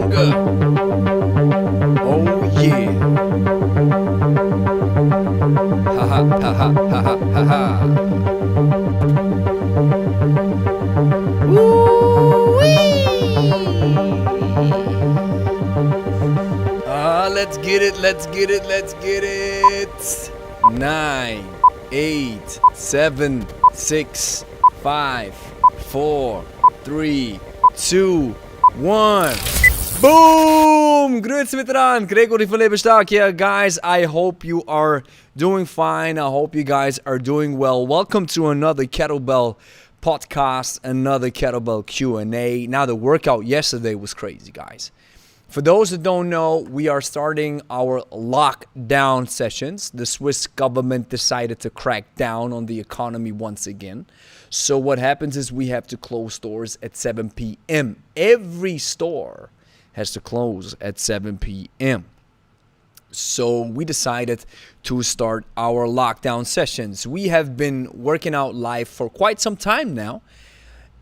stronger. Oh yeah. Ha ha ha ha ha ha ha ha. Let's get it, let's get it, let's get it. 9, 8, 7, 6, 5, 4, 3, 2, 1. Boom! Grüezi miteinander, Gregory von Lebe stark here. Guys, I hope you are doing fine. I hope you guys are doing well. Welcome to another Kettlebell podcast, another Kettlebell Q&A. Now, the workout yesterday was crazy, guys. For those that don't know, we are starting our lockdown sessions. The Swiss government decided to crack down on the economy once again. So what happens is we have to close stores at 7 p.m. Every store has to close at 7 p.m. So we decided to start our lockdown sessions. We have been working out live for quite some time now.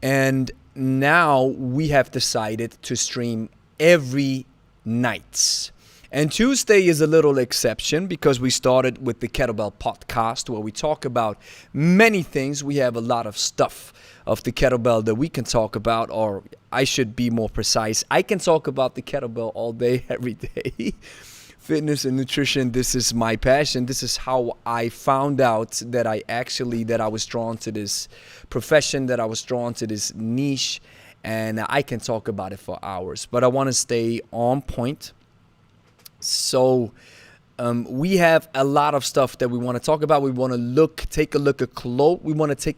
And now we have decided to stream every night. And Tuesday is a little exception because we started with the Kettlebell podcast where we talk about many things. We have a lot of stuff of the kettlebell that we can talk about, or I should be more precise. I can talk about the kettlebell all day, every day. Fitness and nutrition, this is my passion. This is how I found out that I was drawn to this profession, that I was drawn to this niche. And I can talk about it for hours, but I want to stay on point. So we have a lot of stuff that we want to talk about. We want to take a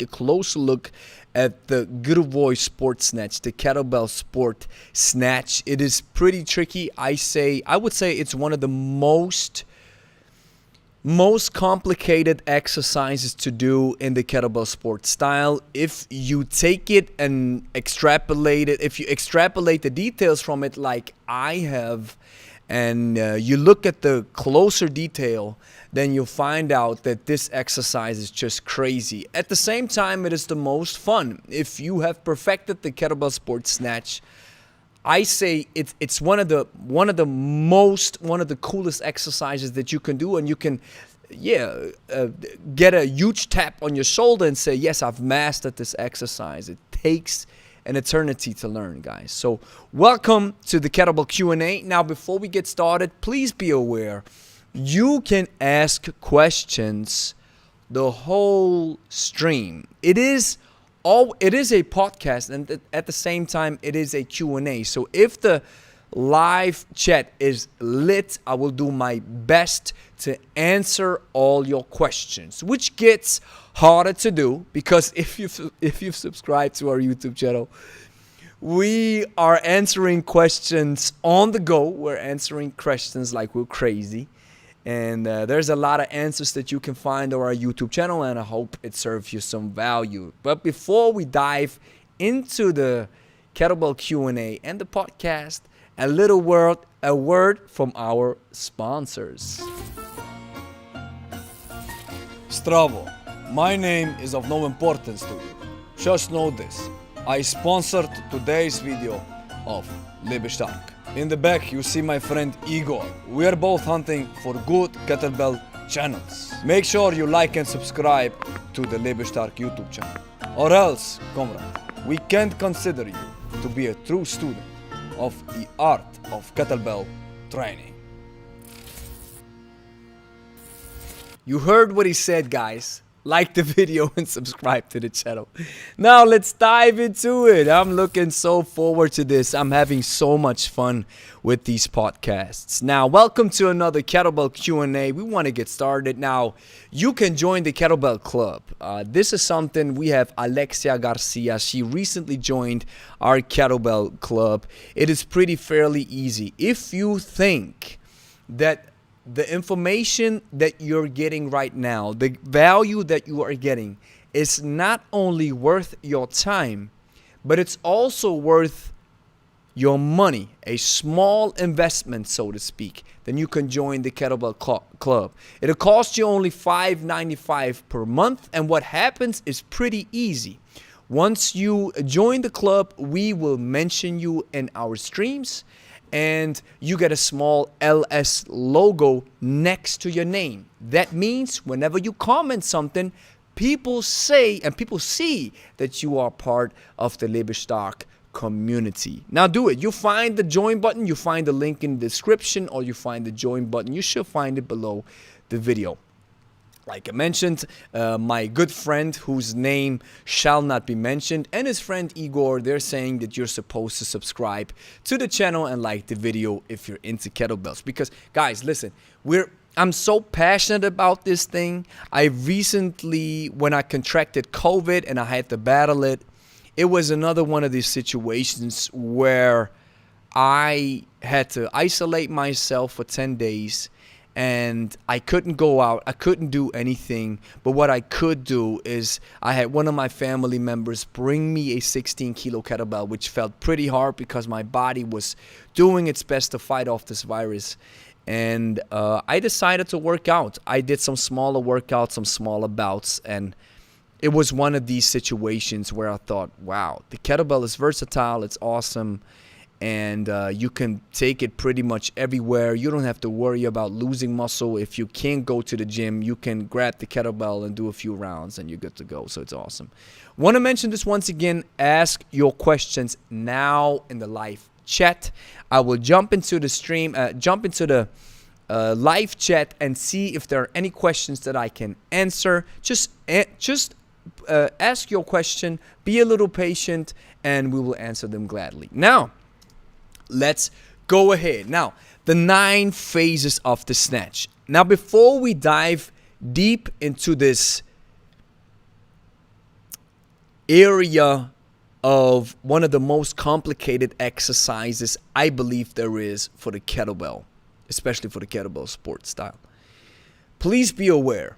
closer look at the good boy sport snatch, the kettlebell sport snatch. It is pretty tricky. I would say it's one of the most complicated exercises to do in the kettlebell sport style. If you take it and extrapolate it, if you extrapolate the details from it like I have, and you look at the closer detail, then you'll find out that this exercise is just crazy. At the same time, it is the most fun. If you have perfected the kettlebell sport snatch, I say it's one of the coolest exercises that you can do, and you can get a huge tap on your shoulder and say, yes, I've mastered this exercise. It takes an eternity to learn, guys. So welcome to the Kettlebell Q&A. Now, before we get started, please be aware you can ask questions the whole stream. It is a podcast, and at the same time, it is a Q&A. So if the live chat is lit, I will do my best to answer all your questions, which gets harder to do because if you've subscribed to our YouTube channel, we are answering questions on the go. We're answering questions like we're crazy. And there's a lot of answers that you can find on our YouTube channel, and I hope it serves you some value. But before we dive into the Kettlebell Q&A and the podcast, a word from our sponsors. Stravo, my name is of no importance to you. Just know this. I sponsored today's video of Lebe stark. In the back, you see my friend Igor. We are both hunting for good kettlebell channels. Make sure you like and subscribe to the Lebe stark YouTube channel. Or else, comrade, we can't consider you to be a true student of the art of kettlebell training. You heard what he said, guys. Like the video and subscribe to the channel. Now let's dive into it. I'm looking so forward to this. I'm having so much fun with these podcasts. Now, welcome to another Kettlebell Q&A. We want to get started. Now, you can join the Kettlebell Club. This is something we have Alexia Garcia. She recently joined our Kettlebell Club. It is fairly easy. If you think that the information that you're getting right now, the value that you are getting is not only worth your time, but it's also worth your money, a small investment, so to speak, then you can join the Kettlebell Club. It'll cost you only $5.95 per month, and what happens is pretty easy. Once you join the club, we will mention you in our streams, and you get a small LS logo next to your name. That means whenever you comment something, people say and people see that you are part of the Lebe Stark community. Now do it. You find the join button, you find the link in the description, or you find the join button. You should find it below the video. Like I mentioned, my good friend, whose name shall not be mentioned, and his friend Igor, they're saying that you're supposed to subscribe to the channel and like the video if you're into kettlebells. Because, guys, listen, I'm so passionate about this thing. I recently, when I contracted COVID and I had to battle it, it was another one of these situations where I had to isolate myself for 10 days. And I couldn't go out, I couldn't do anything, but what I could do is I had one of my family members bring me a 16-kilo kettlebell, which felt pretty hard because my body was doing its best to fight off this virus. And I decided to work out. I did some smaller workouts, some smaller bouts, and it was one of these situations where I thought, wow, the kettlebell is versatile, it's awesome. And you can take it pretty much everywhere. You don't have to worry about losing muscle. If you can't go to the gym, you can grab the kettlebell and do a few rounds and you're good to go. So it's awesome. Want to mention this once again. Ask your questions now in the live chat. I will jump into the stream, jump into the live chat and see if there are any questions that I can answer. Just ask your question. Be a little patient and we will answer them gladly. Now, let's go ahead. Now, the 9 phases of the snatch. Now, before we dive deep into this area of one of the most complicated exercises I believe there is for the kettlebell, especially for the kettlebell sport style, please be aware,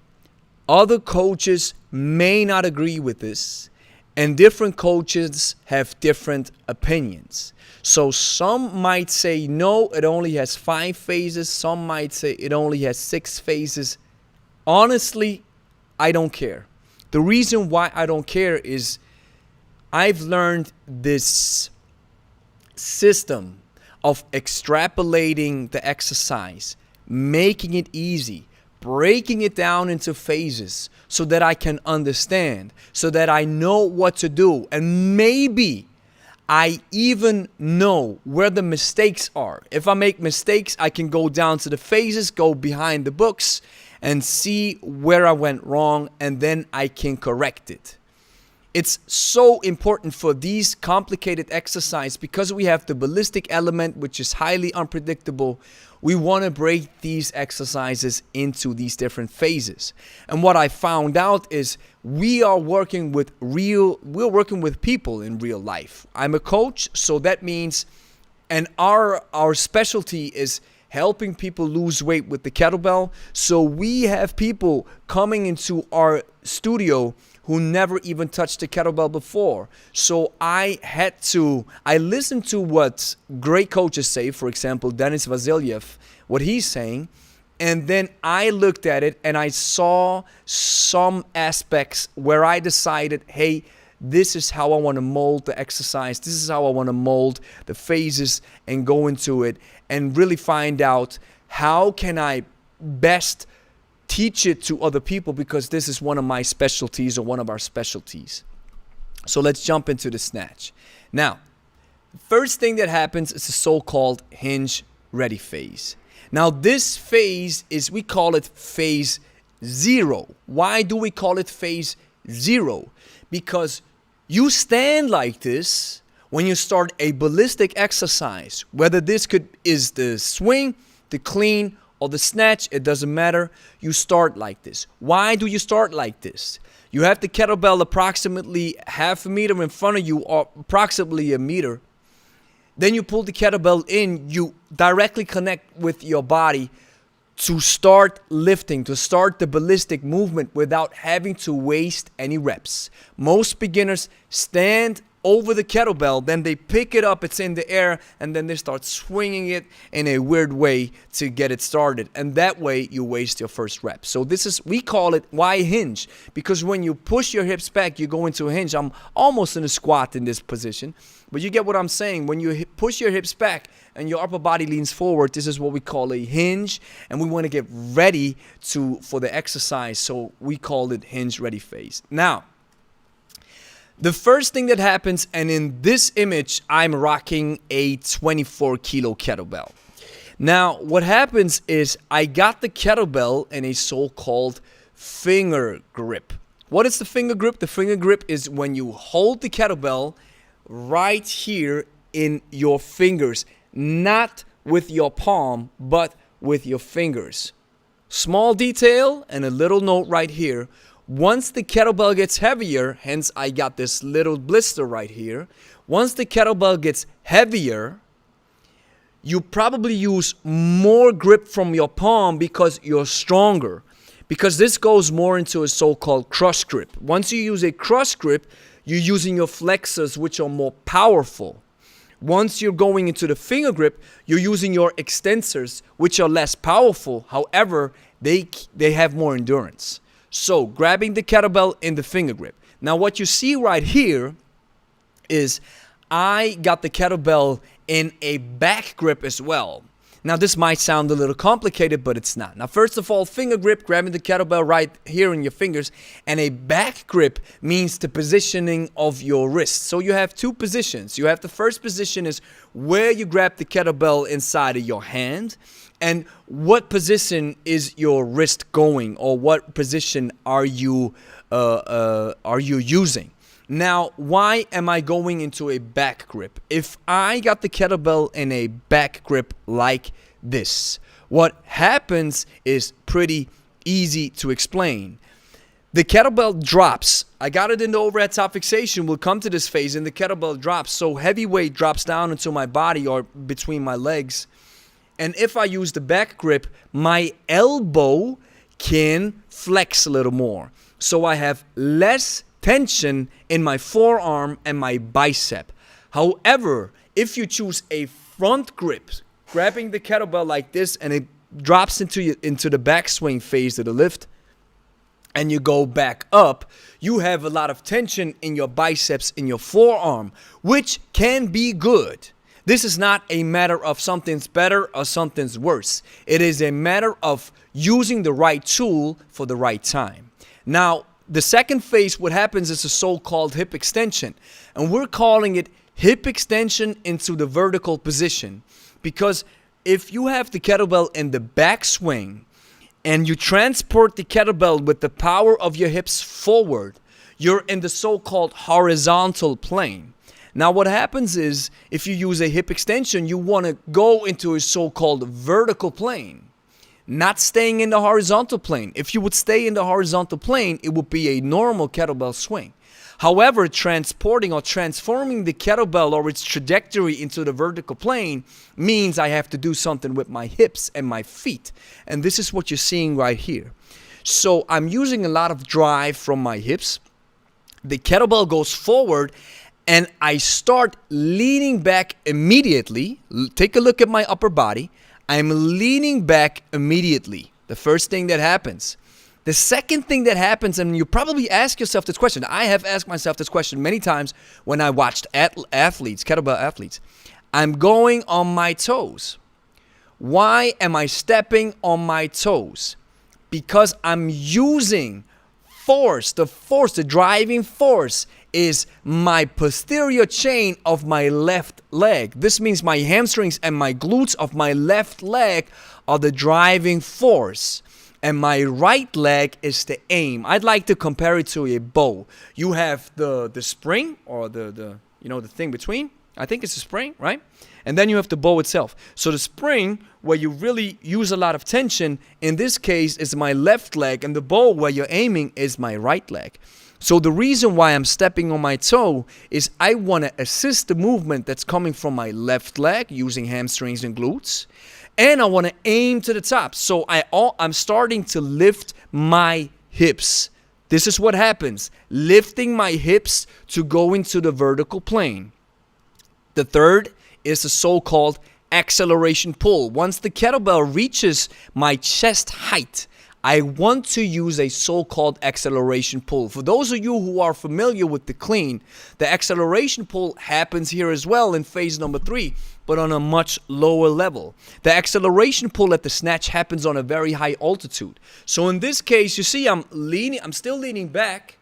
other coaches may not agree with this, and different coaches have different opinions. So some might say, no, it only has 5 phases. Some might say it only has 6 phases. Honestly, I don't care. The reason why I don't care is I've learned this system of extrapolating the exercise, making it easy, breaking it down into phases so that I can understand, so that I know what to do. And maybe I even know where the mistakes are. If I make mistakes, I can go down to the phases, go behind the books, and see where I went wrong, and then I can correct it. It's so important for these complicated exercises because we have the ballistic element, which is highly unpredictable. We want to break these exercises into these different phases. And what I found out is we're working with people in real life. I'm a coach, so that means, and our specialty is helping people lose weight with the kettlebell. So we have people coming into our studio who never even touched the kettlebell before. So I listened to what great coaches say, for example, Denis Vasilyev, what he's saying, and then I looked at it and I saw some aspects where I decided, hey, this is how I want to mold the exercise. This is how I want to mold the phases and go into it and really find out how can I best teach it to other people, because this is one of my specialties or one of our specialties. So let's jump into the snatch. Now, the first thing that happens is the so-called hinge ready phase. Now this phase we call it phase 0. Why do we call it phase 0? Because you stand like this when you start a ballistic exercise, whether this is the swing, the clean, or the snatch, it doesn't matter. You start like this. Why do you start like this? You have the kettlebell approximately half a meter in front of you, or approximately a meter. Then you pull the kettlebell in, you directly connect with your body to start lifting, to start the ballistic movement without having to waste any reps. Most beginners stand over the kettlebell, then they pick it up, it's in the air, and then they start swinging it in a weird way to get it started. And that way you waste your first rep. So we call it why hinge, because when you push your hips back, you go into a hinge. I'm almost in a squat in this position, but you get what I'm saying. When you push your hips back and your upper body leans forward, this is what we call a hinge, and we want to get ready for the exercise, so we call it hinge ready phase. Now, the first thing that happens, and in this image, I'm rocking a 24 kilo kettlebell. Now, what happens is I got the kettlebell in a so-called finger grip. What is the finger grip? The finger grip is when you hold the kettlebell right here in your fingers, not with your palm, but with your fingers. Small detail and a little note right here. Once the kettlebell gets heavier, hence I got this little blister right here. Once the kettlebell gets heavier, you probably use more grip from your palm because you're stronger. Because this goes more into a so-called crush grip. Once you use a crush grip, you're using your flexors, which are more powerful. Once you're going into the finger grip, you're using your extensors, which are less powerful. However, they have more endurance. So, grabbing the kettlebell in the finger grip. Now, what you see right here is I got the kettlebell in a back grip as well. Now, this might sound a little complicated, but it's not. Now, first of all, finger grip, grabbing the kettlebell right here in your fingers. And a back grip means the positioning of your wrist. So, you have two positions. You have the first position is where you grab the kettlebell inside of your hand. And what position is your wrist going, or what position are you using? Now, why am I going into a back grip? If I got the kettlebell in a back grip like this, what happens is pretty easy to explain. The kettlebell drops. I got it in the overhead top fixation. We'll come to this phase, and the kettlebell drops. So heavy weight drops down into my body or between my legs. And if I use the back grip, my elbow can flex a little more. So I have less tension in my forearm and my bicep. However, if you choose a front grip, grabbing the kettlebell like this, and it drops into the backswing phase of the lift, and you go back up, you have a lot of tension in your biceps, in your forearm, which can be good. This is not a matter of something's better or something's worse. It is a matter of using the right tool for the right time. Now, the second phase, what happens is a so-called hip extension. And we're calling it hip extension into the vertical position. Because if you have the kettlebell in the backswing and you transport the kettlebell with the power of your hips forward, you're in the so-called horizontal plane. Now, what happens is, if you use a hip extension, you want to go into a so-called vertical plane, not staying in the horizontal plane. If you would stay in the horizontal plane, it would be a normal kettlebell swing. However, transporting or transforming the kettlebell or its trajectory into the vertical plane means I have to do something with my hips and my feet. And this is what you're seeing right here. So I'm using a lot of drive from my hips. The kettlebell goes forward, and I start leaning back immediately. Take a look at my upper body. I'm leaning back immediately. The first thing that happens. The second thing that happens, and you probably ask yourself this question. I have asked myself this question many times when I watched athletes, kettlebell athletes. I'm going on my toes. Why am I stepping on my toes? Because I'm using force. The driving force is my posterior chain of my left leg. This means my hamstrings and my glutes of my left leg are the driving force. And my right leg is the aim. I'd like to compare it to a bow. You have the spring, or the thing between. I think it's a spring, right? And then you have the bow itself. So the spring, where you really use a lot of tension, in this case is my left leg, and the bow where you're aiming is my right leg. So the reason why I'm stepping on my toe is I want to assist the movement that's coming from my left leg using hamstrings and glutes. And I want to aim to the top. So I'm starting to lift my hips This is what happens. Lifting my hips to go into the vertical plane. The third is the so-called acceleration pull. Once the kettlebell reaches my chest height, I want to use a so-called acceleration pull. For those of you who are familiar with the clean, the acceleration pull happens here as well in phase number 3, but on a much lower level. The acceleration pull at the snatch happens on a very high altitude. So in this case, you see I'm still leaning back,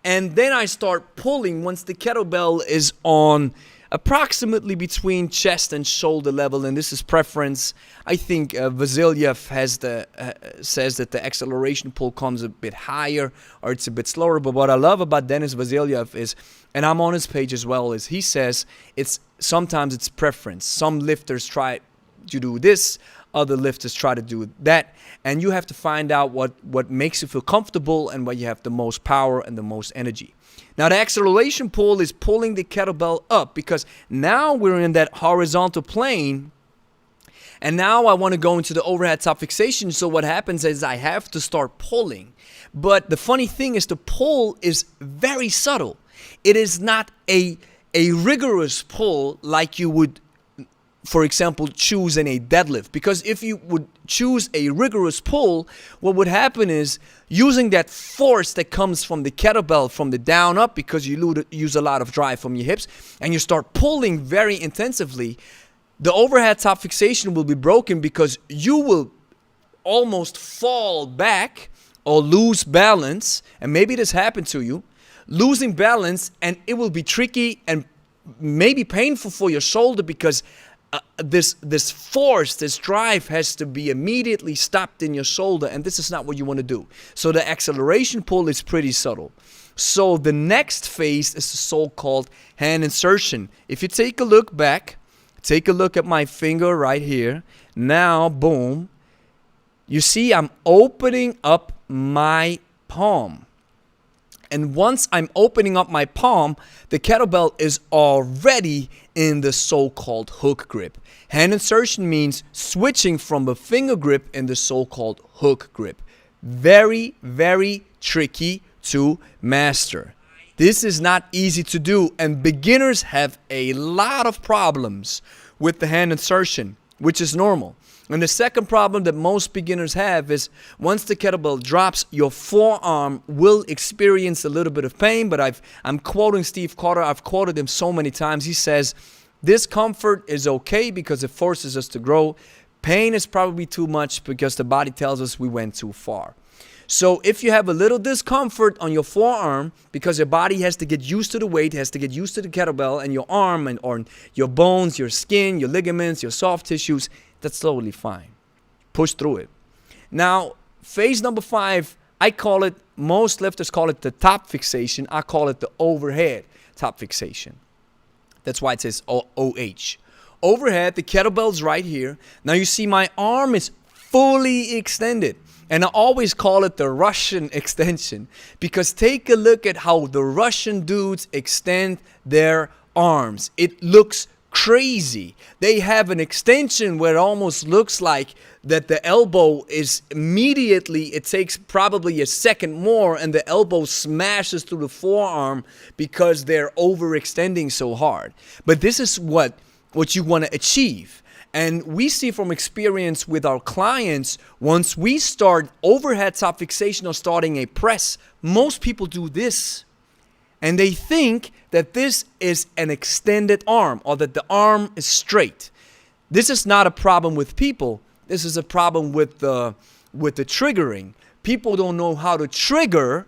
and then I start pulling once the kettlebell is on approximately between chest and shoulder level, and this is preference. I think Vasilyev says that the acceleration pull comes a bit higher or it's a bit slower. But what I love about Denis Vasilyev is, and I'm on his page as well, is he says sometimes it's preference. Some lifters try to do this, other lifters try to do that, and you have to find out what makes you feel comfortable and where you have the most power and the most energy. Now, the acceleration pull is pulling the kettlebell up because now we're in that horizontal plane, and now I want to go into the overhead top fixation. So what happens is I have to start pulling. But the funny thing is the pull is very subtle. It is not a rigorous pull like you would, for example, choose in a deadlift. Because if you would choose a rigorous pull, what would happen is using that force that comes from the kettlebell from the down up, because you use a lot of drive from your hips, and you start pulling very intensively, the overhead top fixation will be broken because you will almost fall back or lose balance. And maybe this happened to you, losing balance, and it will be tricky and maybe painful for your shoulder because this force, this drive has to be immediately stopped in your shoulder, and this is not what you want to do. So the acceleration pull is pretty subtle. So the next phase is the so-called hand insertion. If you take a look back, take a look at my finger right here. Now, boom, you see I'm opening up my palm. And once I'm opening up my palm, the kettlebell is already in the so-called hook grip. Hand insertion means switching from a finger grip in the so-called hook grip. Very, very tricky to master. This is not easy to do, and beginners have a lot of problems with the hand insertion, which is normal. And the second problem that most beginners have is once the kettlebell drops, your forearm will experience a little bit of pain. But I'm quoting Steve Carter. I've quoted him so many times. He says, discomfort is okay because it forces us to grow. Pain is probably too much because the body tells us we went too far. So if you have a little discomfort on your forearm because your body has to get used to the weight, has to get used to the kettlebell, and your arm or your bones, your skin, your ligaments, your soft tissues, that's totally fine. Push through it. Now, phase number 5, I call it, most lifters call it the top fixation. I call it the overhead top fixation. That's why it says OH. Overhead, the kettlebell's right here. Now you see my arm is fully extended. And I always call it the Russian extension because take a look at how the Russian dudes extend their arms. It looks crazy. They have an extension where it almost looks like that the elbow is immediately, it takes probably a second more, and the elbow smashes through the forearm because they're overextending so hard. But this is what you want to achieve. And we see from experience with our clients, once we start overhead top fixation or starting a press, most people do this. And they think that this is an extended arm or that the arm is straight. This is not a problem with people. This is a problem with the triggering. People don't know how to trigger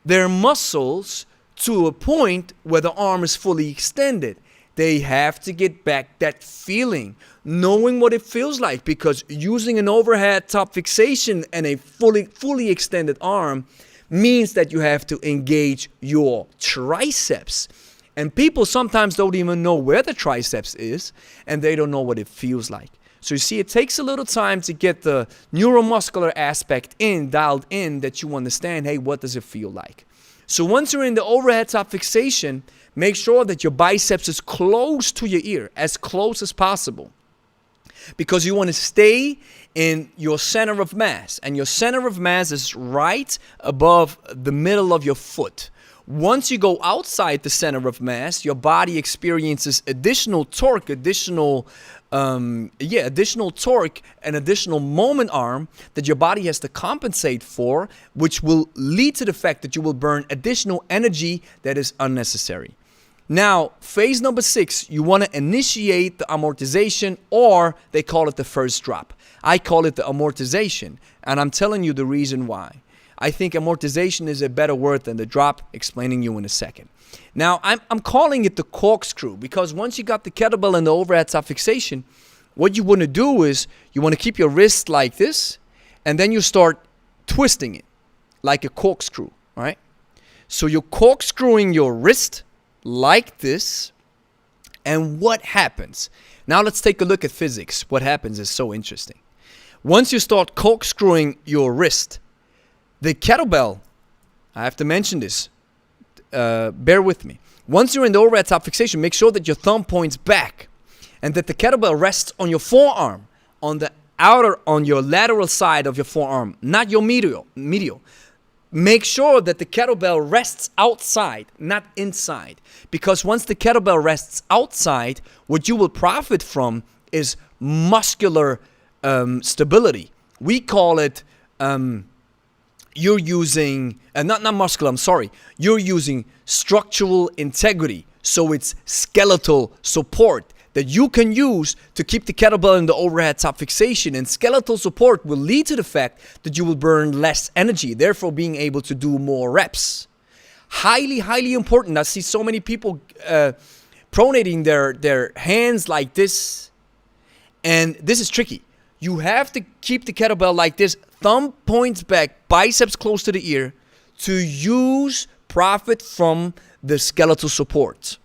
their muscles to a point where the arm is fully extended. They have to get back that feeling, knowing what it feels like, because using an overhead top fixation and a fully extended arm means that you have to engage your triceps. And people sometimes don't even know where the triceps is, and they don't know what it feels like. So you see, it takes a little time to get the neuromuscular aspect dialed in, that you understand, hey, what does it feel like? So once you're in the overhead top fixation, make sure that your biceps is close to your ear, as close as possible. because you want to stay in your center of mass, and your center of mass is right above the middle of your foot. Once you go outside the center of mass, your body experiences additional torque, additional torque and additional moment arm that your body has to compensate for, which will lead to the fact that you will burn additional energy that is unnecessary. Now, phase number 6, you want to initiate the amortization, or they call it the first drop. I call it the amortization, and I'm telling you the reason why. I think amortization is a better word than the drop, explaining you in a second. Now, I'm calling it the corkscrew, because once you got the kettlebell and the overhead top fixation, what you want to do is you want to keep your wrist like this, and then you start twisting it like a corkscrew, right? So you're corkscrewing your wrist like this, and what happens? Now let's take a look at physics. What happens is so interesting. Once you start corkscrewing your wrist, the kettlebell, I have to mention this, bear with me. Once you're in the overhead top fixation, make sure that your thumb points back and that the kettlebell rests on your forearm, on your lateral side of your forearm, not your medial. Make sure that the kettlebell rests outside, not inside. Because once the kettlebell rests outside, what you will profit from is muscular stability. We call it, you're using, you're using structural integrity. So it's skeletal support that you can use to keep the kettlebell in the overhead top fixation, and skeletal support will lead to the fact that you will burn less energy, therefore being able to do more reps. Highly important. I see so many people pronating their hands like this, and this is tricky. You have to keep the kettlebell like this, thumb points back, biceps close to the ear, to profit from the skeletal support.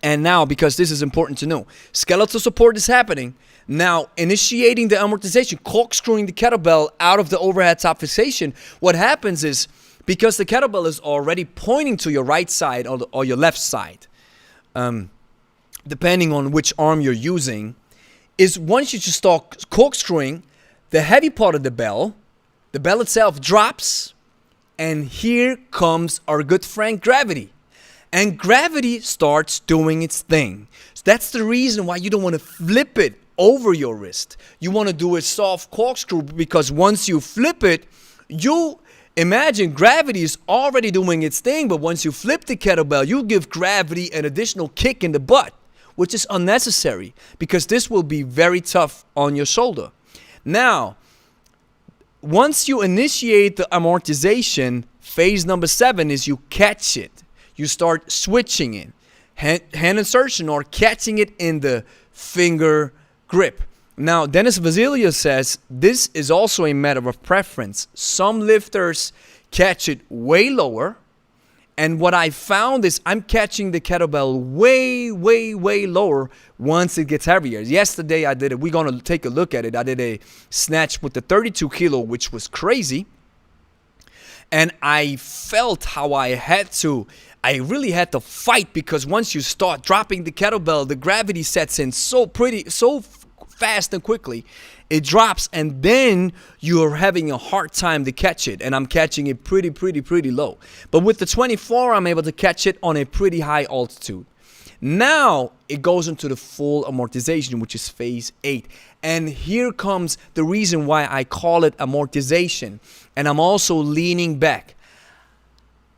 And now, because this is important to know, skeletal support is happening. Now, initiating the amortization, corkscrewing the kettlebell out of the overhead top fixation, what happens is, because the kettlebell is already pointing to your right side or your left side, depending on which arm you're using, is once you just start corkscrewing, the heavy part of the bell itself drops, and here comes our good friend gravity. And gravity starts doing its thing. So that's the reason why you don't want to flip it over your wrist. You want to do a soft corkscrew, because once you flip it, you imagine gravity is already doing its thing, but once you flip the kettlebell, you give gravity an additional kick in the butt, which is unnecessary, because this will be very tough on your shoulder. Now, once you initiate the amortization, phase number 7 is you catch it. You start switching it, hand insertion, or catching it in the finger grip. Now, Dennis Vasilya says this is also a matter of preference. Some lifters catch it way lower, and what I found is I'm catching the kettlebell way lower once it gets heavier. Yesterday I did it. We're going to take a look at it. I did a snatch with the 32 kilo, which was crazy. And I felt how I really had to fight, because once you start dropping the kettlebell, the gravity sets in so fast and quickly. It drops, and then you're having a hard time to catch it. And I'm catching it pretty low. But with the 24, I'm able to catch it on a pretty high altitude. Now it goes into the full amortization, which is phase 8. And here comes the reason why I call it amortization. And I'm also leaning back.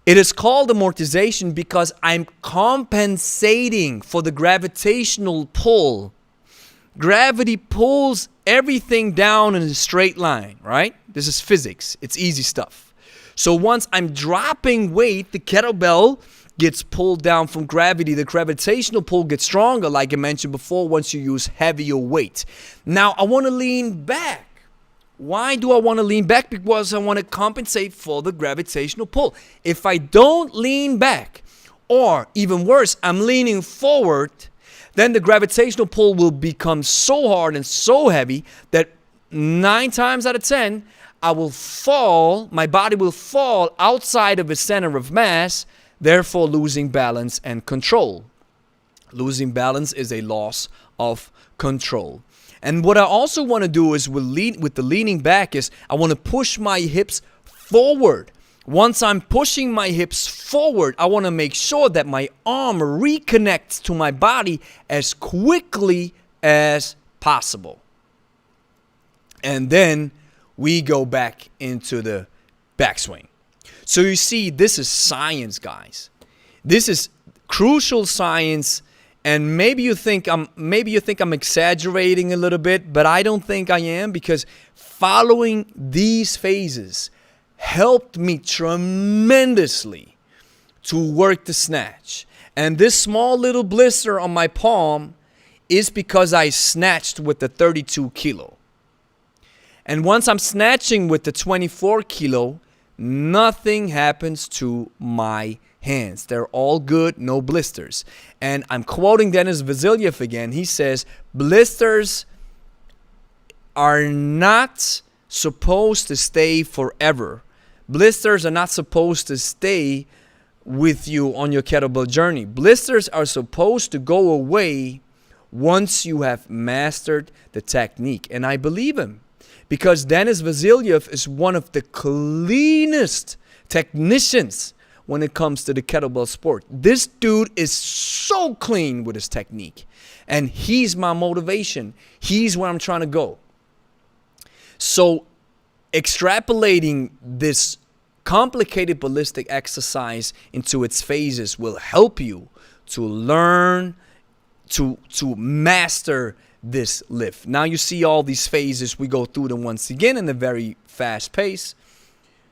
It is called amortization because I'm compensating for the gravitational pull. Gravity pulls everything down in a straight line, right? This is physics. It's easy stuff. So once I'm dropping weight, the kettlebell gets pulled down from gravity. The gravitational pull gets stronger, like I mentioned before, once you use heavier weight. Now, I want to lean back. Why do I want to lean back? Because I want to compensate for the gravitational pull. If I don't lean back, or even worse, I'm leaning forward, then the gravitational pull will become so hard and so heavy that 9 times out of 10, I will fall, my body will fall outside of the center of mass, therefore losing balance and control. Losing balance is a loss of control. And what I also want to do is with the leaning back is I want to push my hips forward. Once I'm pushing my hips forward, I want to make sure that my arm reconnects to my body as quickly as possible. And then we go back into the backswing. So you see, this is science, guys. This is crucial science. And maybe you think I'm exaggerating a little bit, but I don't think I am, because following these phases helped me tremendously to work the snatch. And this small little blister on my palm is because I snatched with the 32 kilo. And once I'm snatching with the 24 kilo, nothing happens to my hands. They're all good, no blisters. And I'm quoting Denis Vasilyev again. He says, blisters are not supposed to stay forever. Blisters are not supposed to stay with you on your kettlebell journey. Blisters are supposed to go away once you have mastered the technique. And I believe him, because Denis Vasilyev is one of the cleanest technicians when it comes to the kettlebell sport. This dude is so clean with his technique. And he's my motivation. He's where I'm trying to go. So extrapolating this complicated ballistic exercise into its phases will help you to learn, to master this lift. Now you see all these phases. We go through them once again in a very fast pace.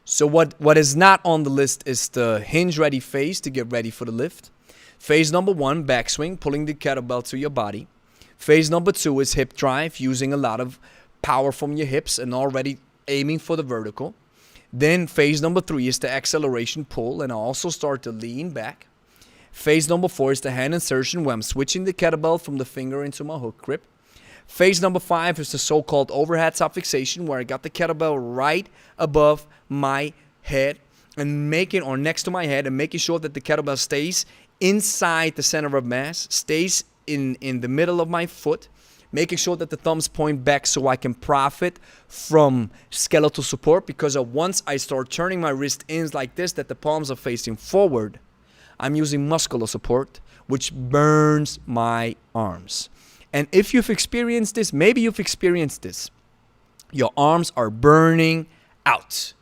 So what is not on the list is the hinge ready phase to get ready for the lift. Phase number 1, backswing, pulling the kettlebell to your body. Phase number 2 is hip drive, using a lot of power from your hips and already aiming for the vertical. Then phase number 3 is the acceleration pull, and I also start to lean back. Phase number 4 is the hand insertion, where I'm switching the kettlebell from the finger into my hook grip. Phase number 5 is the so-called overhead top fixation, where I got the kettlebell right above my head and next to my head, and making sure that the kettlebell stays inside the center of mass, stays in the middle of my foot, making sure that the thumbs point back so I can profit from skeletal support, because once I start turning my wrist in like this, that the palms are facing forward, I'm using muscular support, which burns my arms. And if you've experienced this, maybe you've experienced this, your arms are burning out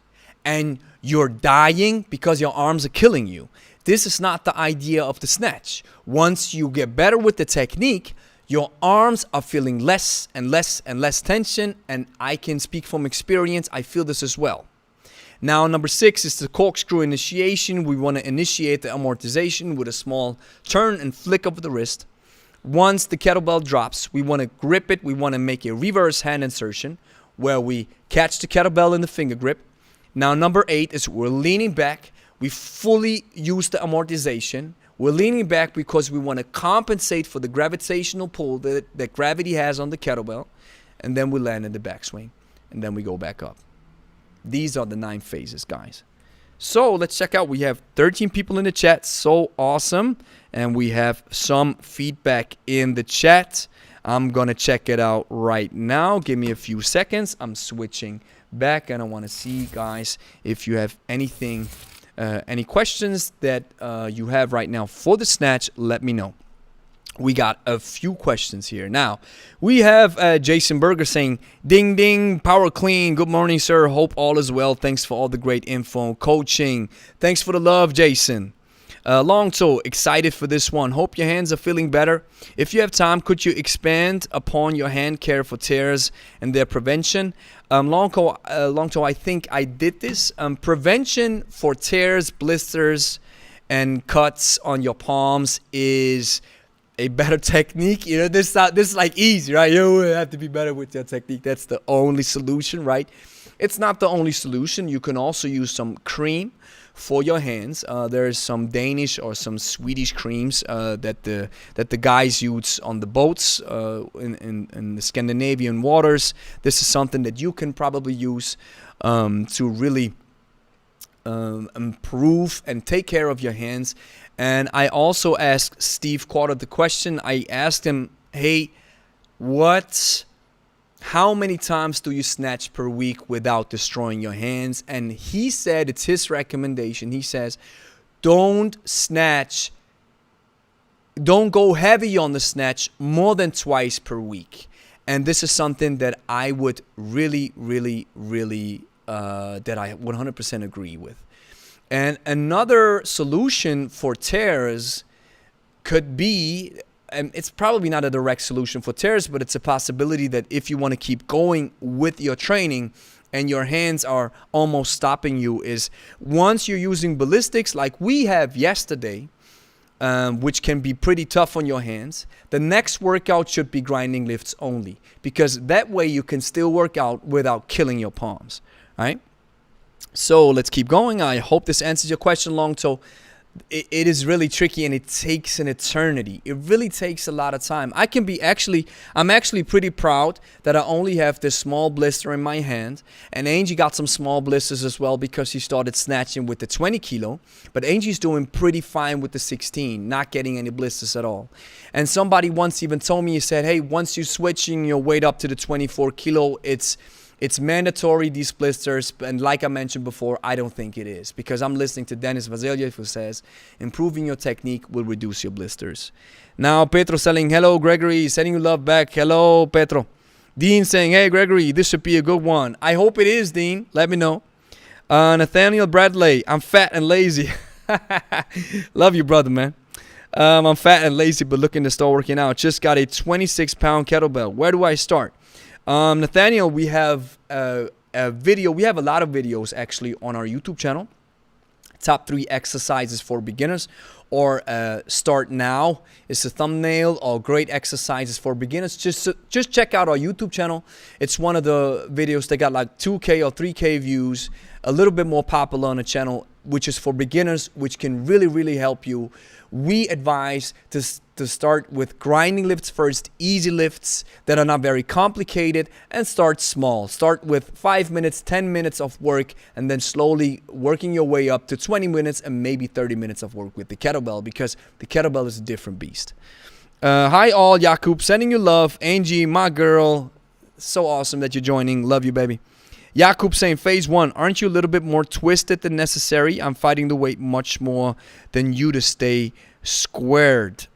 and you're dying because your arms are killing you. This is not the idea of the snatch. Once you get better with the technique, your arms are feeling less and less and less tension, and I can speak from experience. I feel this as well. Now, number 6 is the corkscrew initiation. We want to initiate the amortization with a small turn and flick of the wrist. Once the kettlebell drops, we want to grip it. We want to make a reverse hand insertion where we catch the kettlebell in the finger grip. Now, number 8 is we're leaning back. We fully use the amortization. We're leaning back because we want to compensate for the gravitational pull that gravity has on the kettlebell. And then we land in the backswing. And then we go back up. These are the 9 phases, guys. So let's check out. We have 13 people in the chat. So awesome. And we have some feedback in the chat. I'm going to check it out right now. Give me a few seconds. I'm switching back. And I want to see, guys, if you have anything, any questions that you have right now for the snatch, let me know. We got a few questions here. Now, we have Jason Berger saying, ding, ding, power clean. Good morning, sir. Hope all is well. Thanks for all the great info, coaching. Thanks for the love, Jason. Long toe, excited for this one. Hope your hands are feeling better. If you have time, could you expand upon your hand care for tears and their prevention? Long toe, I think I did this. Prevention for tears, blisters, and cuts on your palms is a better technique. You know, this is like easy, right? You have to be better with your technique. That's the only solution, right? It's not the only solution. You can also use some cream for your hands. There is some Danish or some Swedish creams that the guys use on the boats in the Scandinavian waters. This is something that you can probably use to really improve and take care of your hands. And I also asked Steve Quarter the question. I asked him, hey, what how many times do you snatch per week without destroying your hands? And he said, it's his recommendation. He says, don't go heavy on the snatch more than twice per week. And this is something that I would really, that I 100% agree with. And another solution for tears could be, and it's probably not a direct solution for tears, but it's a possibility that if you want to keep going with your training and your hands are almost stopping you, is once you're using ballistics like we have yesterday, which can be pretty tough on your hands, the next workout should be grinding lifts only, because that way you can still work out without killing your palms, right? So let's keep going. I hope this answers your question, Long Toe. It is really tricky, and it takes an eternity. It really takes a lot of time. I'm actually pretty proud that I only have this small blister in my hand, and Angie got some small blisters as well because she started snatching with the 20 kilo, but Angie's doing pretty fine with the 16, not getting any blisters at all. And somebody once even told me, he said, hey, once you're switching your weight up to the 24 kilo, it's mandatory, these blisters. And like I mentioned before, I don't think it is, because I'm listening to Dennis Vasiliev, who says improving your technique will reduce your blisters. Now Petro saying, hello Gregory, sending you love back. Hello Petro. Dean saying, hey Gregory, this should be a good one. I hope it is, Dean. Let me know. Nathaniel Bradley, I'm fat and lazy. Love you, brother, man. I'm fat and lazy, but looking to start working out. Just got a 26-pound kettlebell. Where do I start? Nathaniel, we have a video. We have a lot of videos actually on our YouTube channel. Top 3 exercises for beginners, or start now is the thumbnail, or great exercises for beginners. Just check out our YouTube channel. It's one of the videos that got like 2K or 3K views, a little bit more popular on the channel, which is for beginners, which can really help you. We advise to start with grinding lifts first, easy lifts that are not very complicated, and start small. Start with 5 minutes, 10 minutes of work, and then slowly working your way up to 20 minutes and maybe 30 minutes of work with the kettlebell, because the kettlebell is a different beast. Hi all, Jakub, sending you love. Angie, my girl, so awesome that you're joining. Love you, baby. Jakub saying, phase 1, aren't you a little bit more twisted than necessary? I'm fighting the weight much more than you to stay squared.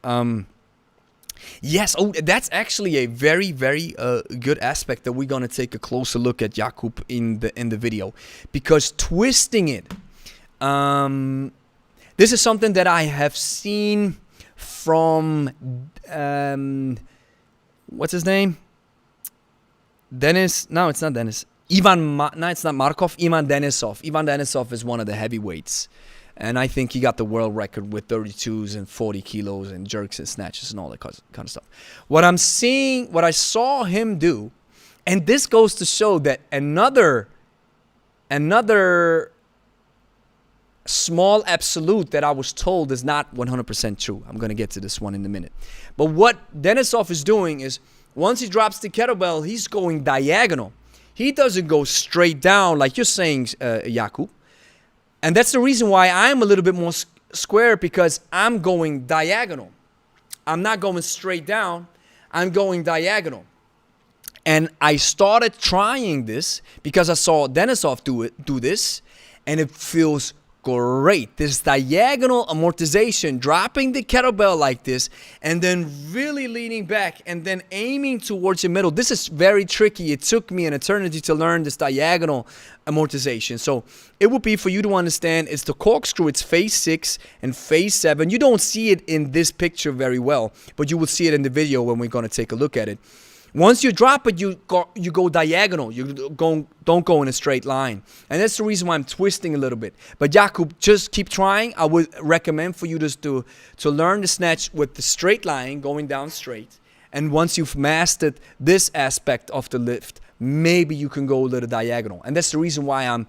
Yes, that's actually a very good aspect that we're going to take a closer look at, Jakub, in the video, because twisting it, this is something that I have seen from what's his name? Dennis? No, it's not Dennis. No, it's not Markov. Ivan Denisov. Ivan Denisov is one of the heavyweights. And I think he got the world record with 32s and 40 kilos and jerks and snatches and all that kind of stuff. What I saw him do, and this goes to show that another small absolute that I was told is not 100% true. I'm going to get to this one in a minute. But what Denisov is doing is, once he drops the kettlebell, he's going diagonal. He doesn't go straight down like you're saying, Jakub. And that's the reason why I'm a little bit more square, because I'm going diagonal. I'm not going straight down. I'm going diagonal. And I started trying this because I saw Denisov do this, and it feels great. This diagonal amortization, dropping the kettlebell like this, and then really leaning back and then aiming towards the middle. This is very tricky. It took me an eternity to learn this diagonal amortization. So it would be, for you to understand, it's the corkscrew. It's phase 6 and phase 7. You don't see it in this picture very well, but you will see it in the video when we're going to take a look at it. Once you drop it, you go diagonal. You don't go in a straight line. And that's the reason why I'm twisting a little bit. But Jakub, just keep trying. I would recommend for you just to learn the snatch with the straight line, going down straight. And once you've mastered this aspect of the lift, maybe you can go a little diagonal. And that's the reason why I'm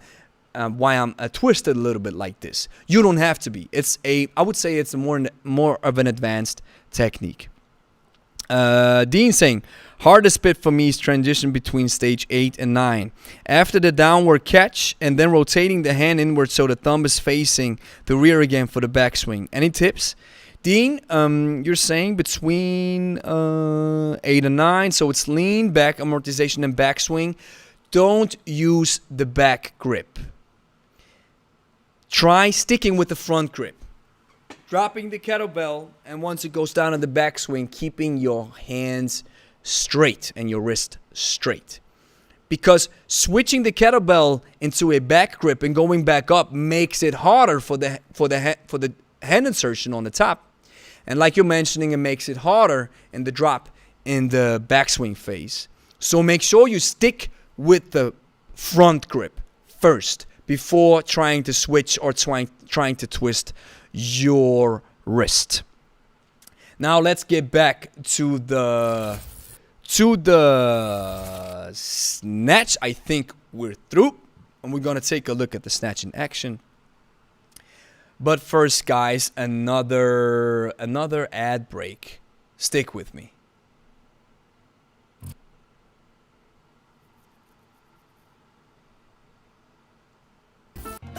twisted a little bit like this. You don't have to be. I would say it's more of an advanced technique. Dean saying, hardest bit for me is transition between stage 8 and 9. After the downward catch and then rotating the hand inward so the thumb is facing the rear again for the backswing. Any tips? 15. You're saying between 8 and 9. So it's lean, back amortization, and backswing. Don't use the back grip. Try sticking with the front grip. Dropping the kettlebell, and once it goes down in the backswing, keeping your hands straight and your wrist straight. Because switching the kettlebell into a back grip and going back up makes it harder for the hand insertion on the top. And like you're mentioning, it makes it harder in the drop in the backswing phase. So make sure you stick with the front grip first before trying to switch or trying to twist your wrist. Now let's get back to the snatch. I think we're through, and we're gonna take a look at the snatch in action. But first, guys, another ad break. Stick with me.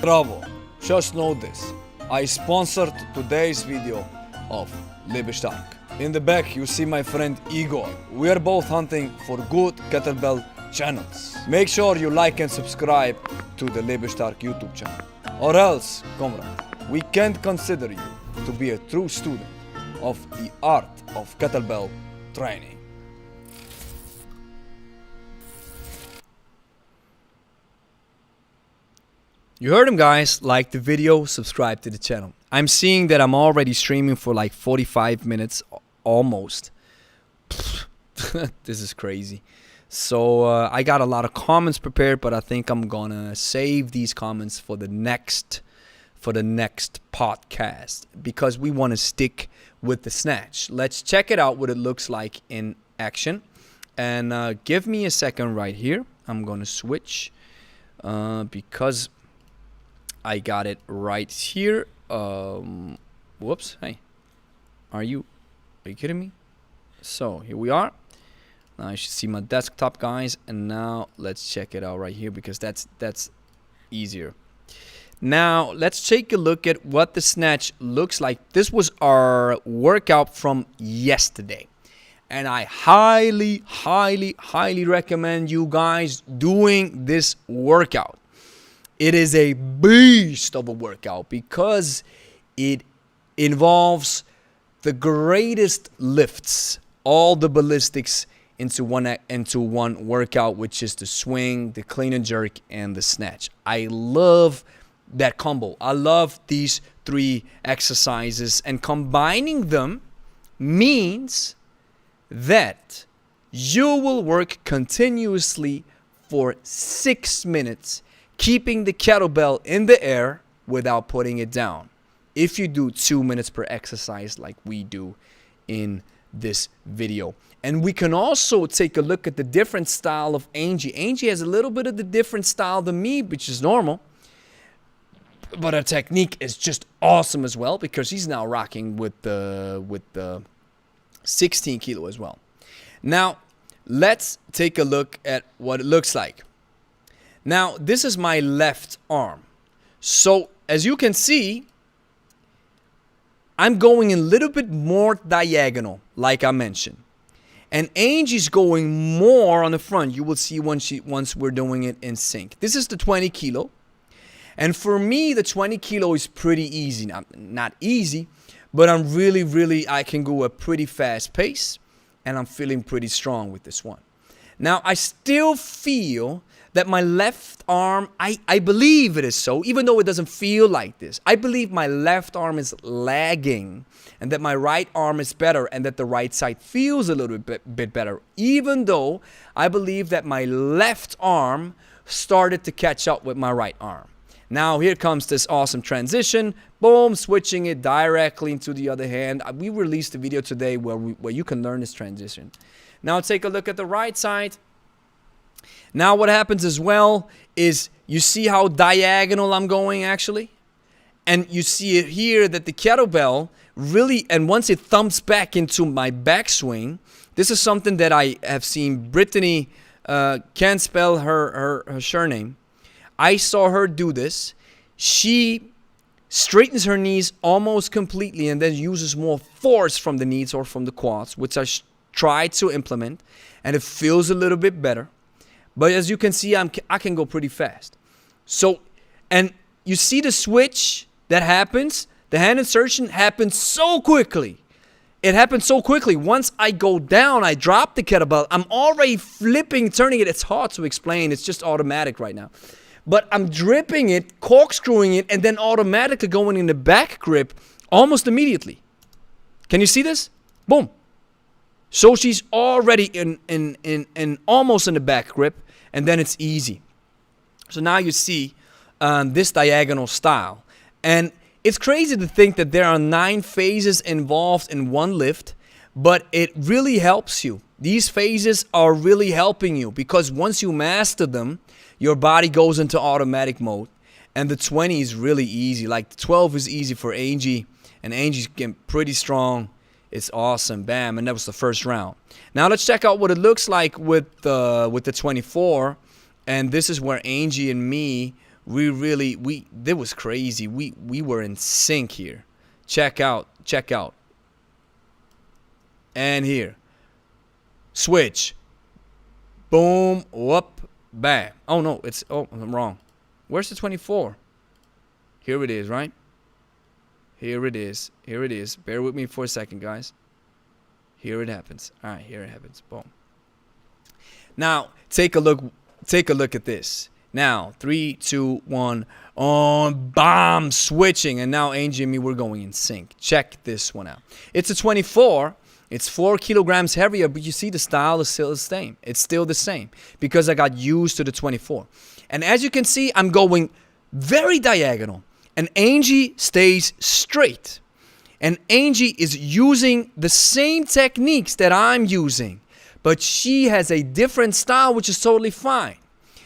Bravo. Just know this. I sponsored today's video of Lebe. In the back, you see my friend Igor. We are both hunting for good kettlebell channels. Make sure you like and subscribe to the Lebe YouTube channel. Or else, comrade, we can't consider you to be a true student of the art of kettlebell training. You heard him, guys. Like the video, subscribe to the channel. I'm seeing that I'm already streaming for like 45 minutes, almost. This is crazy. So I got a lot of comments prepared, but I think I'm gonna save these comments for the next podcast, because we want to stick with the snatch. Let's check it out, what it looks like in action. And give me a second right here. I'm gonna switch because I got it right here. Whoops. Hey, are you kidding me? So here we are. Now you should see my desktop, guys. And now let's check it out right here, because that's easier. Now let's take a look at what the snatch looks like. This was our workout from yesterday, and I highly recommend you guys doing this workout. It is a beast of a workout because it involves the greatest lifts, all the ballistics into one workout, which is the swing, the clean and jerk, and the snatch. I love that combo. I love these three exercises, and combining them means that you will work continuously for 6 minutes, keeping the kettlebell in the air without putting it down, if you do 2 minutes per exercise like we do in this video. And we can also take a look at the different style of Angie. Angie has a little bit of the different style than me, which is normal, but her technique is just awesome as well, because he's now rocking with the 16 kilo as well. Now let's take a look at what it looks like. Now, this is my left arm. So, as you can see, I'm going a little bit more diagonal, like I mentioned. And Angie's going more on the front. You will see once we're doing it in sync. This is the 20 kilo. And for me, the 20 kilo is pretty easy. Not easy, but I'm really, I can go a pretty fast pace. And I'm feeling pretty strong with this one. Now, I still feel that my left arm, I believe it is so, even though it doesn't feel like this. I believe my left arm is lagging, and that my right arm is better, and that the right side feels a little bit better, even though I believe that my left arm started to catch up with my right arm. Now here comes this awesome transition. Boom, switching it directly into the other hand. We released a video today where you can learn this transition. Now take a look at the right side. Now what happens as well is you see how diagonal I'm going actually? And you see it here that the kettlebell really, and once it thumps back into my backswing, this is something that I have seen Brittany, can't spell her surname. I saw her do this. She straightens her knees almost completely, and then uses more force from the knees or from the quads, which I tried to implement, and it feels a little bit better. But as you can see, I can go pretty fast. So, and you see the switch that happens. The hand insertion happens so quickly. It happens so quickly. Once I go down, I drop the kettlebell. I'm already flipping, turning it. It's hard to explain. It's just automatic right now. But I'm dripping it, corkscrewing it, and then automatically going in the back grip almost immediately. Can you see this? Boom. So she's already in almost in the back grip, and then it's easy. So now you see this diagonal style. And it's crazy to think that there are 9 phases involved in one lift, but it really helps you. These phases are really helping you because once you master them, your body goes into automatic mode. And the 20 is really easy. Like the 12 is easy for Angie, and Angie's getting pretty strong. It's awesome. Bam. And that was the first round. Now let's check out what it looks like with the 24. And this is where Angie and me, it was crazy. We were in sync here. Check out. And here. Switch. Boom. Whoop. Bam. Oh no, I'm wrong. Where's the 24? Here it is, right? Here it is. Bear with me for a second, guys. Here it happens. All right, here it happens. Boom. Now, take a look at this. Now, 3, 2, 1. On, bam, switching. And now Angie and me, we're going in sync. Check this one out. It's a 24. It's 4 kilograms heavier, but you see the style is still the same. It's still the same because I got used to the 24. And as you can see, I'm going very diagonal. And Angie stays straight. And Angie is using the same techniques that I'm using. But she has a different style, which is totally fine.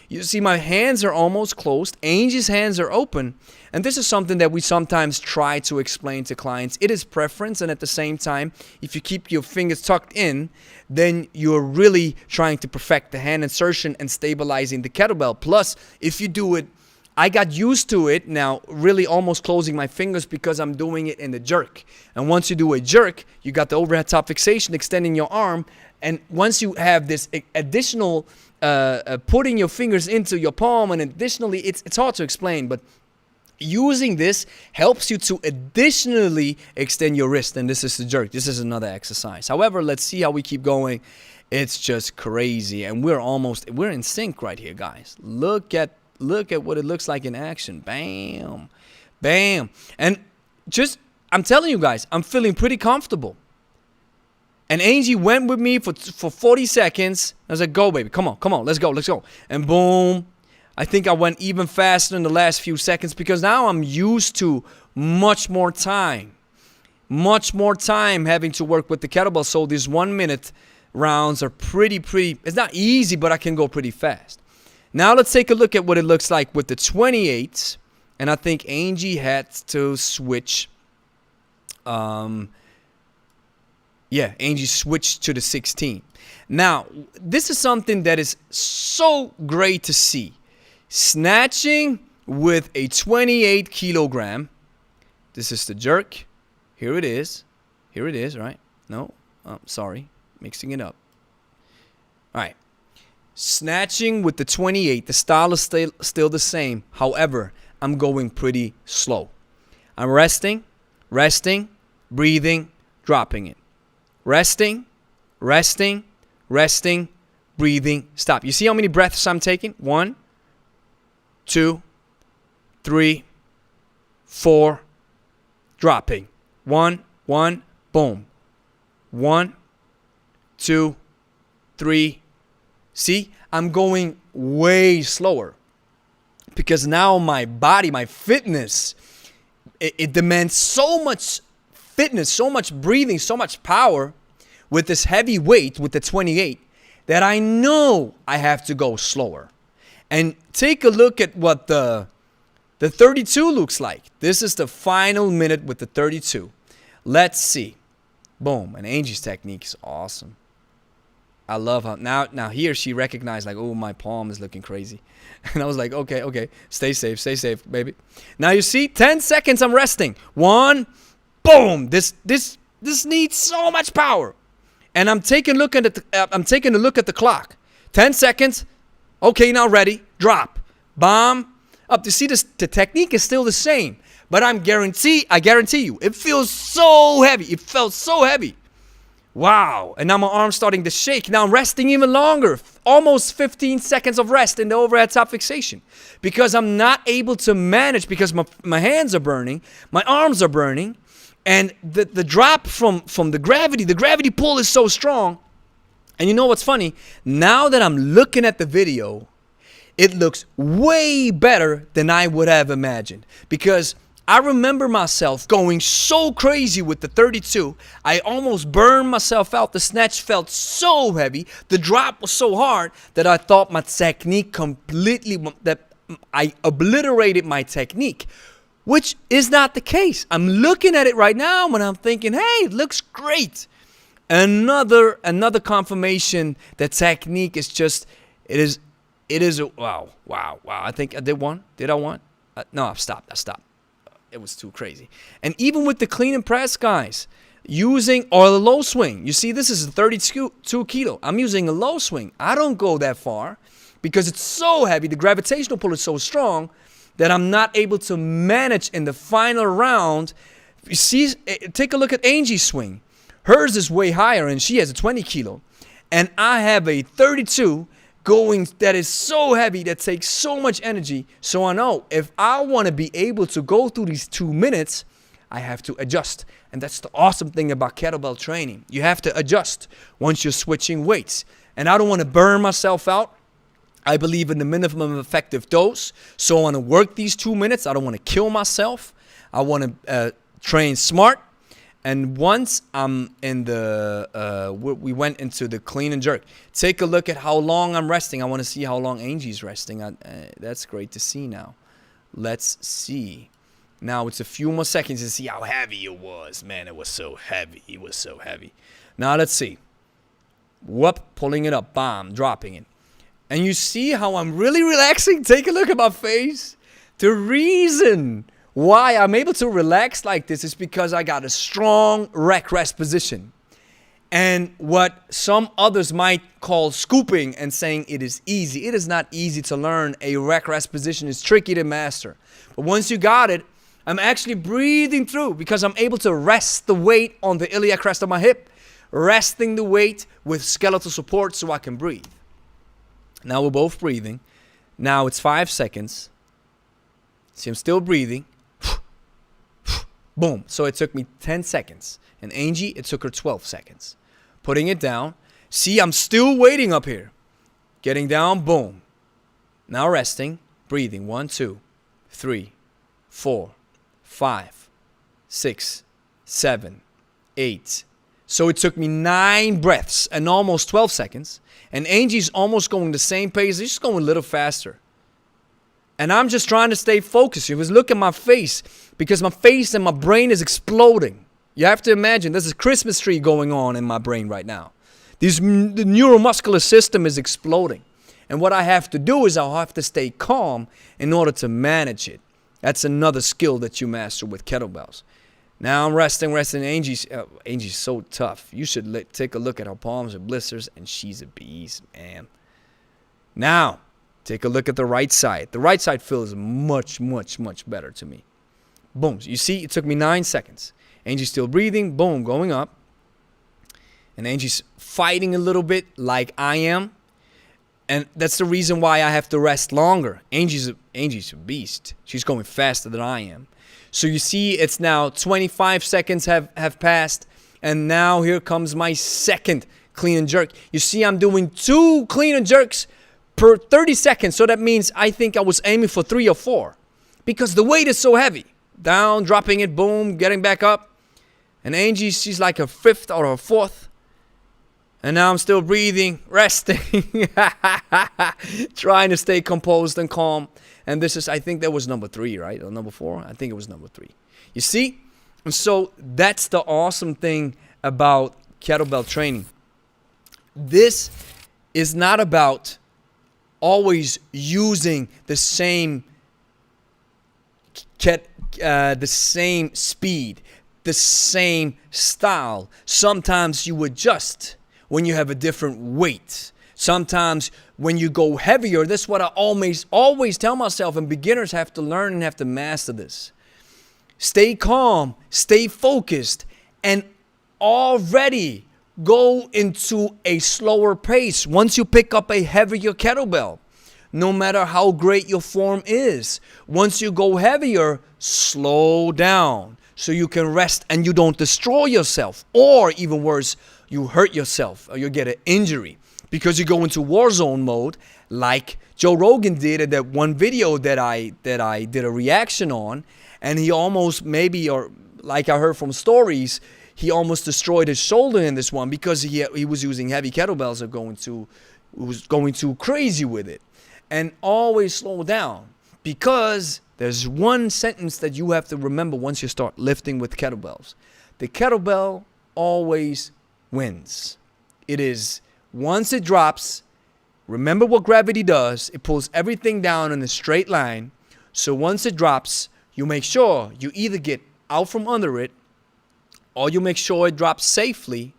You see, my hands are almost closed. Angie's hands are open. And this is something that we sometimes try to explain to clients. It is preference, and at the same time, if you keep your fingers tucked in, then you're really trying to perfect the hand insertion and stabilizing the kettlebell. Plus, if you do it, I got used to it now, really almost closing my fingers because I'm doing it in the jerk. And once you do a jerk, you got the overhead top fixation, extending your arm. And once you have this additional putting your fingers into your palm, and additionally, it's hard to explain, but using this helps you to additionally extend your wrist. And this is the jerk. This is another exercise. However, let's see how we keep going. It's just crazy. And we're in sync right here, guys. Look at what it looks like in action. Bam. Bam. And I'm telling you guys, I'm feeling pretty comfortable. And Angie went with me for 40 seconds. I was like, go, baby. Come on. Let's go. And boom. I think I went even faster in the last few seconds because now I'm used to much more time having to work with the kettlebell. So these 1 minute rounds are pretty, it's not easy, but I can go pretty fast. Now let's take a look at what it looks like with the 28s. And I think Angie had to switch. Angie switched to the 16. Now, this is something that is so great to see. Snatching with a 28 kilogram. This is the jerk. Here it is, right? No, sorry, mixing it up. All right. Snatching with the 28. The style is still the same. However, I'm going pretty slow. I'm resting, breathing, dropping it. Resting, breathing, stop. You see how many breaths I'm taking? 1, 2, 3, 4, dropping. 1, boom. 1, 2, 3. See, I'm going way slower because now my body, my fitness, it demands so much fitness, so much breathing, so much power with this heavy weight, with the 28, that I know I have to go slower. And take a look at what the 32 looks like. This is the final minute with the 32. Let's see. Boom. And Angie's technique is awesome. I love how now here she recognized like, oh, my palm is looking crazy. And I was like, okay, stay safe, baby. Now you see, 10 seconds I'm resting. 1, boom. This needs so much power. And I'm taking a look at the clock. 10 seconds. Okay, now ready. Drop. Bomb. Up. You see, the technique is still the same, but I guarantee you, it feels so heavy. It felt so heavy. Wow. And now my arm's starting to shake. Now I'm resting even longer. Almost 15 seconds of rest in the overhead top fixation. Because I'm not able to manage, because my hands are burning, my arms are burning, and the drop from the gravity pull is so strong. And you know what's funny? Now that I'm looking at the video, it looks way better than I would have imagined. Because I remember myself going so crazy with the 32. I almost burned myself out. The snatch felt so heavy. The drop was so hard that I thought my technique that I obliterated my technique, which is not the case. I'm looking at it right now and I'm thinking, hey, it looks great. Another confirmation that technique is just, it is a, wow. I think I did one. Did I one? No, I stopped. It was too crazy. And even with the clean and press, guys, using or the low swing. You see, this is a 32 kilo. I'm using a low swing. I don't go that far because it's so heavy. The gravitational pull is so strong that I'm not able to manage in the final round. You see, take a look at Angie's swing. Hers is way higher and she has a 20 kilo. And I have a 32 going that is so heavy, that takes so much energy. So I know if I want to be able to go through these 2 minutes, I have to adjust. And that's the awesome thing about kettlebell training. You have to adjust once you're switching weights. And I don't want to burn myself out. I believe in the minimum effective dose. So I want to work these 2 minutes. I don't want to kill myself. I want to train smart. And once I'm in we went into the clean and jerk. Take a look at how long I'm resting. I want to see how long Angie's resting. That's great to see now. Let's see. Now it's a few more seconds to see how heavy it was. Man, it was so heavy. It was so heavy. Now let's see. Whoop, pulling it up. Bam, dropping it. And you see how I'm really relaxing? Take a look at my face. The reason why I'm able to relax like this is because I got a strong rack rest position. And what some others might call scooping and saying it is easy. It is not easy to learn. A rack rest position is tricky to master. But once you got it, I'm actually breathing through because I'm able to rest the weight on the iliac crest of my hip, resting the weight with skeletal support so I can breathe. Now we're both breathing. Now it's 5 seconds. See, I'm still breathing. Boom. So it took me 10 seconds. And Angie, it took her 12 seconds. Putting it down. See, I'm still waiting up here. Getting down. Boom. Now resting. Breathing. 1, 2, 3, 4, 5, 6, 7, 8. So it took me 9 breaths and almost 12 seconds. And Angie's almost going the same pace. She's going a little faster. And I'm just trying to stay focused. You was look at my face because my face and my brain is exploding. You have to imagine there's a Christmas tree going on in my brain right now. The neuromuscular system is exploding. And what I have to do is I'll have to stay calm in order to manage it. That's another skill that you master with kettlebells. Now I'm resting. Angie's so tough. You should take a look at her palms and blisters, and she's a beast, man. Now, take a look at the right side. The right side feels much, much, much better to me. Boom. You see, it took me 9 seconds. Angie's still breathing. Boom, going up. And Angie's fighting a little bit like I am. And that's the reason why I have to rest longer. Angie's a beast. She's going faster than I am. So you see, it's now 25 seconds have passed. And now here comes my second clean and jerk. You see, I'm doing 2 clean and jerks per 30 seconds. So that means I think I was aiming for 3 or 4. Because the weight is so heavy. Down, dropping it, boom, getting back up. And Angie, she's like a 5th or a 4th. And now I'm still breathing, resting, trying to stay composed and calm. And this is, I think that was number 3, right? Or number 4? I think it was number 3. You see? And so that's the awesome thing about kettlebell training. This is not about always using the same the same speed, the same style. Sometimes you adjust when you have a different weight. Sometimes when you go heavier, that's what I always tell myself, and beginners have to learn and have to master this. Stay calm, stay focused, and already go into a slower pace once you pick up a heavier kettlebell. No matter how great your form is, once you go heavier, slow down so you can rest and you don't destroy yourself, or even worse, you hurt yourself or you get an injury because you go into war zone mode like Joe Rogan did in that one video that I did a reaction on, and he almost or like I heard from stories, he almost destroyed his shoulder in this one because he was using heavy kettlebells and was going too crazy with it. And always slow down, because there's one sentence that you have to remember once you start lifting with kettlebells. The kettlebell always wins. It is, once it drops, remember what gravity does. It pulls everything down in a straight line. So once it drops, you make sure you either get out from under it, or you make sure it drops safely,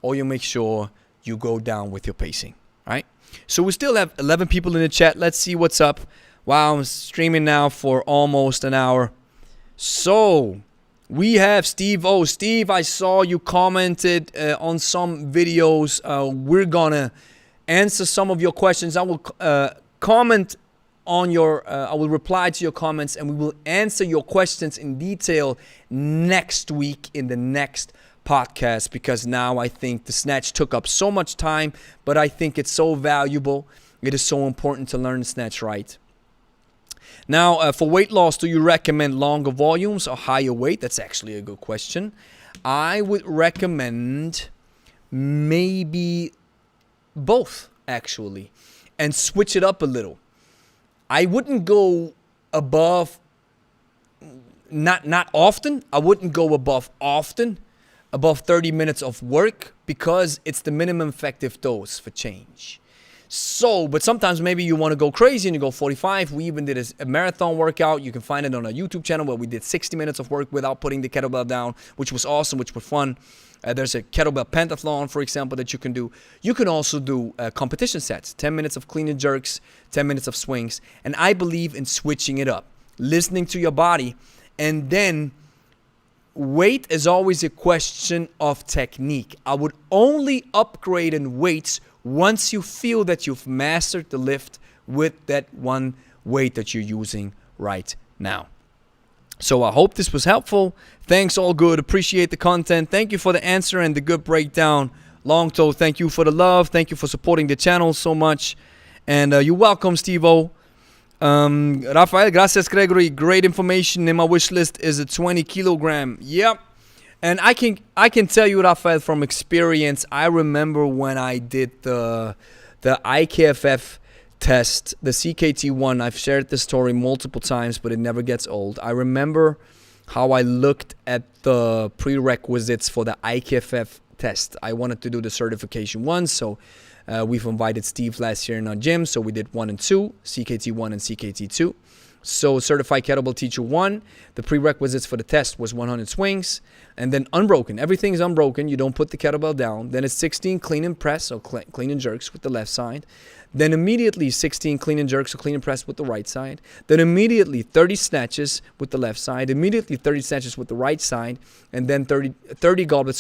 or you make sure you go down with your pacing, right? So we still have 11 people in the chat. Let's see what's up. Wow, I'm streaming now for almost an hour. So we have Steve O. Steve, I saw you commented on some videos. We're going to answer some of your questions. I will comment on I will reply to your comments, and we will answer your questions in detail next week in the next podcast, because now I think the snatch took up so much time, but I think it's so valuable. It is so important to learn the snatch right. Now, for weight loss, do you recommend longer volumes or higher weight? That's actually a good question. I would recommend maybe both, actually, and switch it up a little. I wouldn't go above, not often. I wouldn't go above 30 minutes of work, because it's the minimum effective dose for change. So, but sometimes maybe you want to go crazy and you go 45. We even did a marathon workout. You can find it on our YouTube channel where we did 60 minutes of work without putting the kettlebell down, which was awesome, which was fun. There's a kettlebell pentathlon, for example, that you can do. You can also do competition sets, 10 minutes of clean and jerks, 10 minutes of swings. And I believe in switching it up, listening to your body. And then weight is always a question of technique. I would only upgrade in weights once you feel that you've mastered the lift with that one weight that you're using right now. So I hope this was helpful. Thanks, all good. Appreciate the content. Thank you for the answer and the good breakdown. Long toe, thank you for the love. Thank you for supporting the channel so much. And you're welcome, Steve-O. Rafael, gracias, Gregory. Great information. In my wish list is a 20 kilogram. Yep. And I can tell you, Rafael, from experience, I remember when I did the IKFF test, the CKT1. I've shared this story multiple times, but it never gets old. I remember how I looked at the prerequisites for the IKFF test. I wanted to do the certification one, so we've invited Steve last year in our gym, so we did 1 and 2, CKT1 and CKT2. So Certified Kettlebell Teacher 1, the prerequisites for the test was 100 swings, and then unbroken. Everything is unbroken. You don't put the kettlebell down. Then it's 16 clean and press, or clean and jerks with the left side. Then immediately 16 clean and jerks or clean and press with the right side. Then immediately 30 snatches with the left side. Immediately 30 snatches with the right side. And then 30 goblet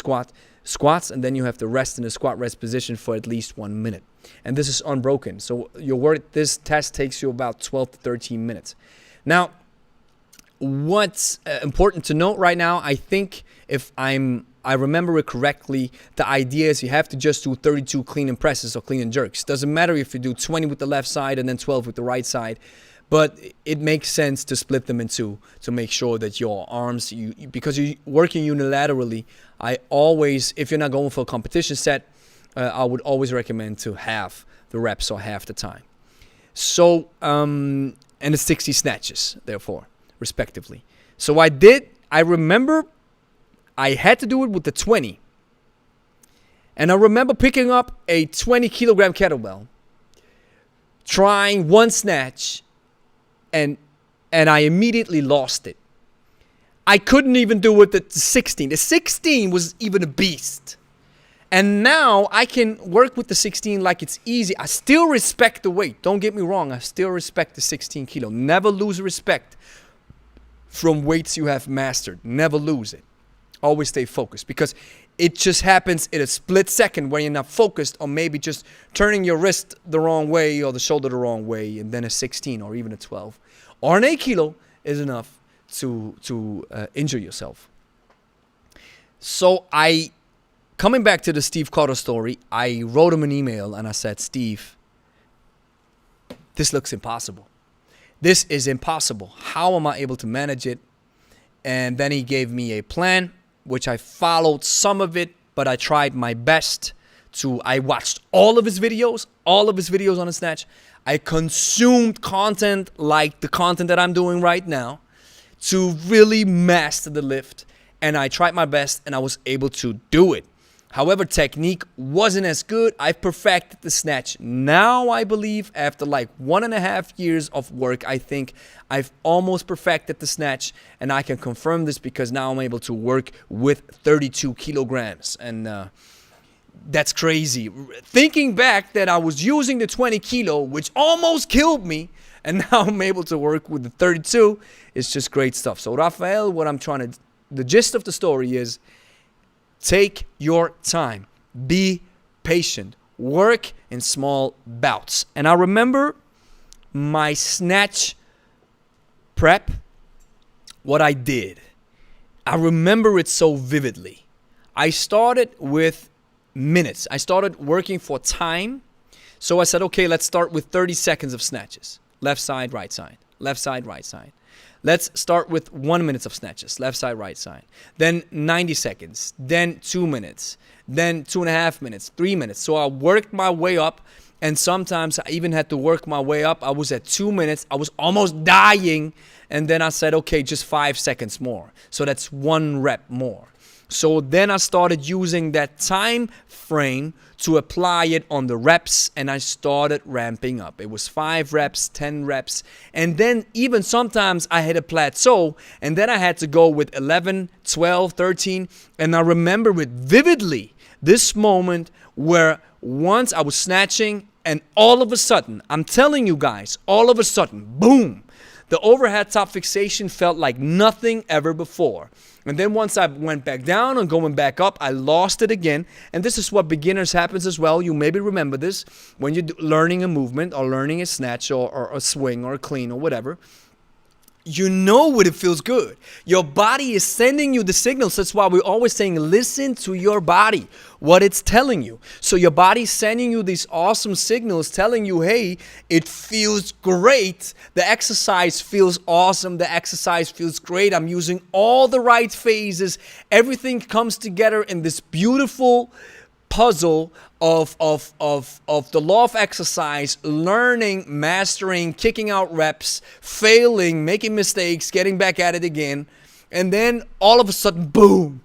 squats, and then you have to rest in a squat rest position for at least 1 minute. And this is unbroken. So this test takes you about 12 to 13 minutes. Now, what's important to note right now, I think if I remember it correctly, the idea is you have to just do 32 clean and presses or clean and jerks. Doesn't matter if you do 20 with the left side and then 12 with the right side. But it makes sense to split them in two to make sure that your arms, because you're working unilaterally, I always, if you're not going for a competition set, I would always recommend to half the reps or half the time. So, and it's 60 snatches, therefore, respectively. So I remember I had to do it with the 20. And I remember picking up a 20 kilogram kettlebell, trying one snatch, and I immediately lost it. I couldn't even do it at the 16. The 16 was even a beast. And now I can work with the 16 like it's easy. I still respect the weight. Don't get me wrong. I still respect the 16 kilo. Never lose respect from weights you have mastered. Never lose it. Always stay focused, because it just happens in a split second where you're not focused, or maybe just turning your wrist the wrong way or the shoulder the wrong way, and then a 16 or even a 12 or an 8 kilo is enough to injure yourself. So coming back to the Steve Carter story, I wrote him an email and I said, Steve, this looks impossible. This is impossible. How am I able to manage it? And then he gave me a plan, which I followed some of it, but I tried my best I watched all of his videos on the Snatch. I consumed content like the content that I'm doing right now to really master the lift. And I tried my best and I was able to do it. However, technique wasn't as good. I've perfected the Snatch. Now I believe after like 1.5 years of work, I think I've almost perfected the Snatch. And I can confirm this because now I'm able to work with 32 kilograms. And that's crazy. Thinking back that I was using the 20 kilo, which almost killed me, and now I'm able to work with the 32. It's just great stuff. So Rafael, the gist of the story is, take your time. Be patient. Work in small bouts. And I remember my Snatch prep, what I did. I remember it so vividly. I started with minutes. I started working for time. So I said, okay, let's start with 30 seconds of snatches. Left side, right side. Left side, right side. Let's start with 1 minute of snatches. Left side, right side. Then 90 seconds. Then 2 minutes. Then 2.5 minutes. 3 minutes. So I worked my way up. And sometimes I even had to work my way up. I was at 2 minutes. I was almost dying. And then I said, okay, just 5 seconds more. So that's 1 rep more. So then I started using that time frame to apply it on the reps, and I started ramping up. It was 5 reps, 10 reps, and then even sometimes I hit a plateau, and then I had to go with 11, 12, 13, and I remember it vividly, this moment where once I was snatching, and all of a sudden, I'm telling you guys, all of a sudden, boom, the overhead top fixation felt like nothing ever before. And then once I went back down and going back up, I lost it again. And this is what beginners happens as well. You maybe remember this when you're learning a movement or learning a snatch or a swing or a clean or whatever. You know when it feels good. Your body is sending you the signals. That's why we're always saying, listen to your body, what it's telling you. So your body's sending you these awesome signals telling you, hey, it feels great. The exercise feels awesome. The exercise feels great. I'm using all the right phases. Everything comes together in this beautiful puzzle of the law of exercise, learning, mastering, kicking out reps, failing, making mistakes, getting back at it again. And then all of a sudden, boom,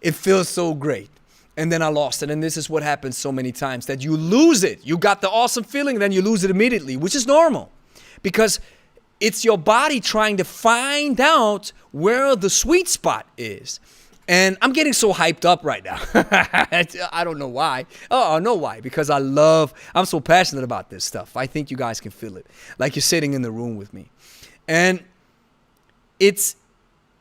it feels so great. And then I lost it. And this is what happens so many times, that you lose it. You got the awesome feeling, then you lose it immediately, which is normal because it's your body trying to find out where the sweet spot is. And I'm getting so hyped up right now. I don't know why. Oh, I know why. Because I'm so passionate about this stuff. I think you guys can feel it. Like you're sitting in the room with me. And it's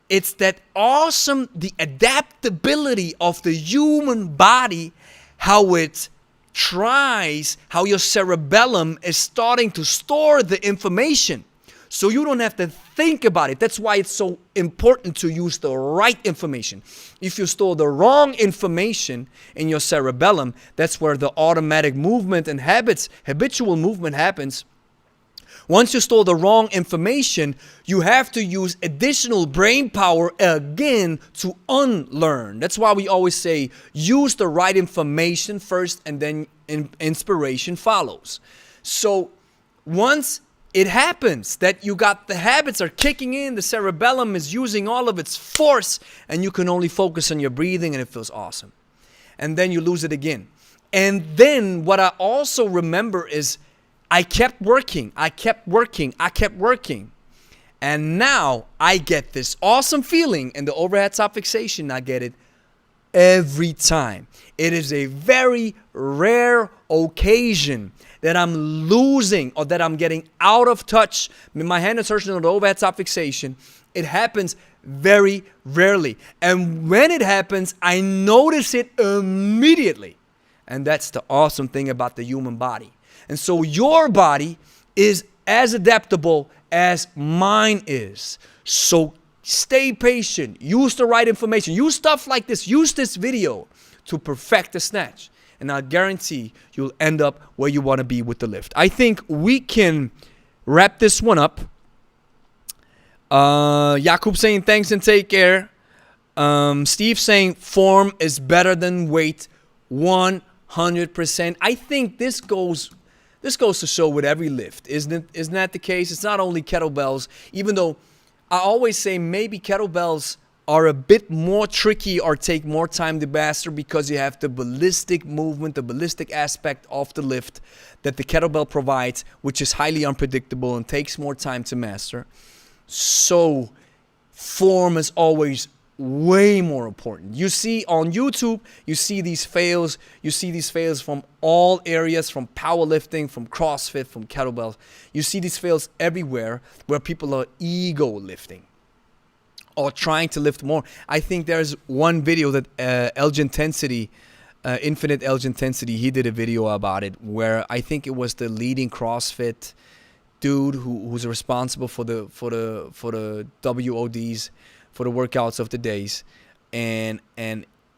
that awesome, the adaptability of the human body, how it tries, how your cerebellum is starting to store the information. So you don't have to think about it. That's why it's so important to use the right information. If you store the wrong information in your cerebellum, that's where the automatic movement and habitual movement happens. Once you store the wrong information, you have to use additional brain power again to unlearn. That's why we always say, use the right information first and then inspiration follows. So once it happens that you got the habits are kicking in, the cerebellum is using all of its force, and you can only focus on your breathing, and it feels awesome. and then you lose it again. And then what I also remember is I kept working. And now I get this awesome feeling in the overhead top fixation. I get it every time. It is a very rare occasion that I'm losing or that I'm getting out of touch with my hand insertion on the overhead top fixation. It happens very rarely. And when it happens, I notice it immediately. And that's the awesome thing about the human body. And so your body is as adaptable as mine is. So stay patient. Use the right information. Use stuff like this. Use this video to perfect the snatch. And I guarantee you'll end up where you want to be with the lift. I think we can wrap this one up. Jakub saying thanks and take care. Steve saying form is better than weight. 100%. I think this goes to show with every lift, isn't that the case? It's not only kettlebells, even though I always say maybe kettlebells are a bit more tricky or take more time to master because you have the ballistic movement, the ballistic aspect of the lift that the kettlebell provides, which is highly unpredictable and takes more time to master. So form is always way more important. You see on YouTube, you see these fails from all areas, from powerlifting, from CrossFit, from kettlebells. You see these fails everywhere where people are ego lifting or trying to lift more. I think there's one video that Infinite Edge Intensity, he did a video about it where I think it was the leading CrossFit dude who's responsible for the WODs, for the workouts of the days, and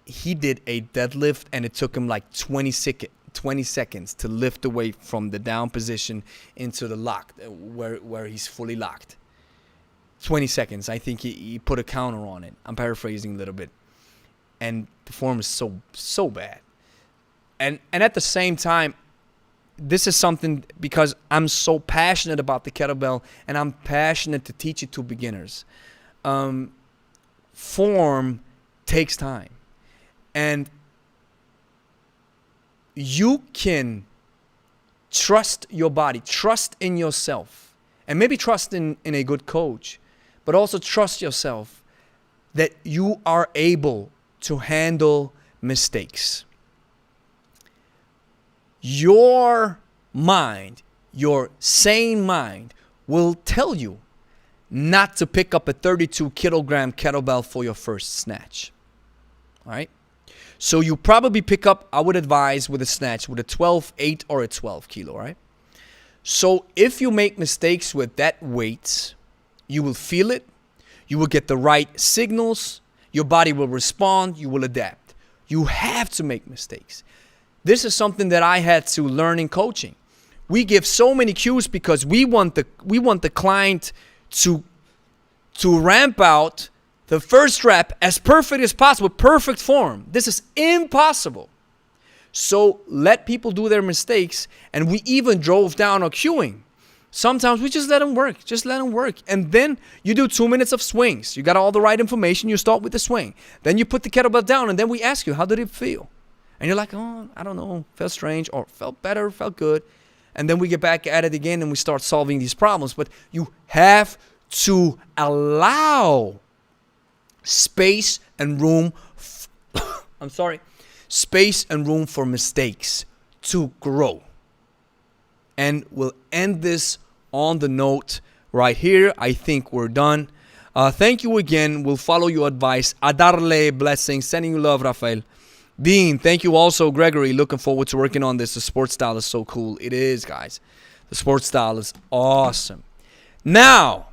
he did a deadlift and it took him like 20 seconds to lift the weight from the down position into the lock where he's fully locked. 20 seconds. I think he put a counter on it. I'm paraphrasing a little bit. And the form is so bad. And at the same time, this is something because I'm so passionate about the kettlebell and I'm passionate to teach it to beginners. Form takes time. And you can trust your body, trust in yourself, and maybe trust in a good coach, but also trust yourself that you are able to handle mistakes. Your mind, your sane mind, will tell you not to pick up a 32 kilogram kettlebell for your first snatch. All right? So you probably pick up, I would advise with a snatch, with a 12-8 or a 12 kilo, right? So if you make mistakes with that weight, you will feel it. You will get the right signals. Your body will respond. You will adapt. You have to make mistakes. This is something that I had to learn in coaching. We give so many cues because we want the client to ramp out the first rep as perfect as possible, perfect form. This is impossible. So let people do their mistakes, and we even drove down our cueing. Sometimes we just let them work. And then you do 2 minutes of swings. You got all the right information. You start with the swing. Then you put the kettlebell down, and then we ask you, how did it feel? And you're like, oh, I don't know, felt strange, or felt better, felt good. And then we get back at it again, and we start solving these problems. But you have to allow space and room space and room for mistakes to grow. And we'll end this on the note right here. I think we're done. Thank you again. We'll follow your advice. A darle blessings. Sending you love, Rafael. Dean, thank you also. Gregory, looking forward to working on this. The sports style is so cool. It is, guys. The sports style is awesome. Now,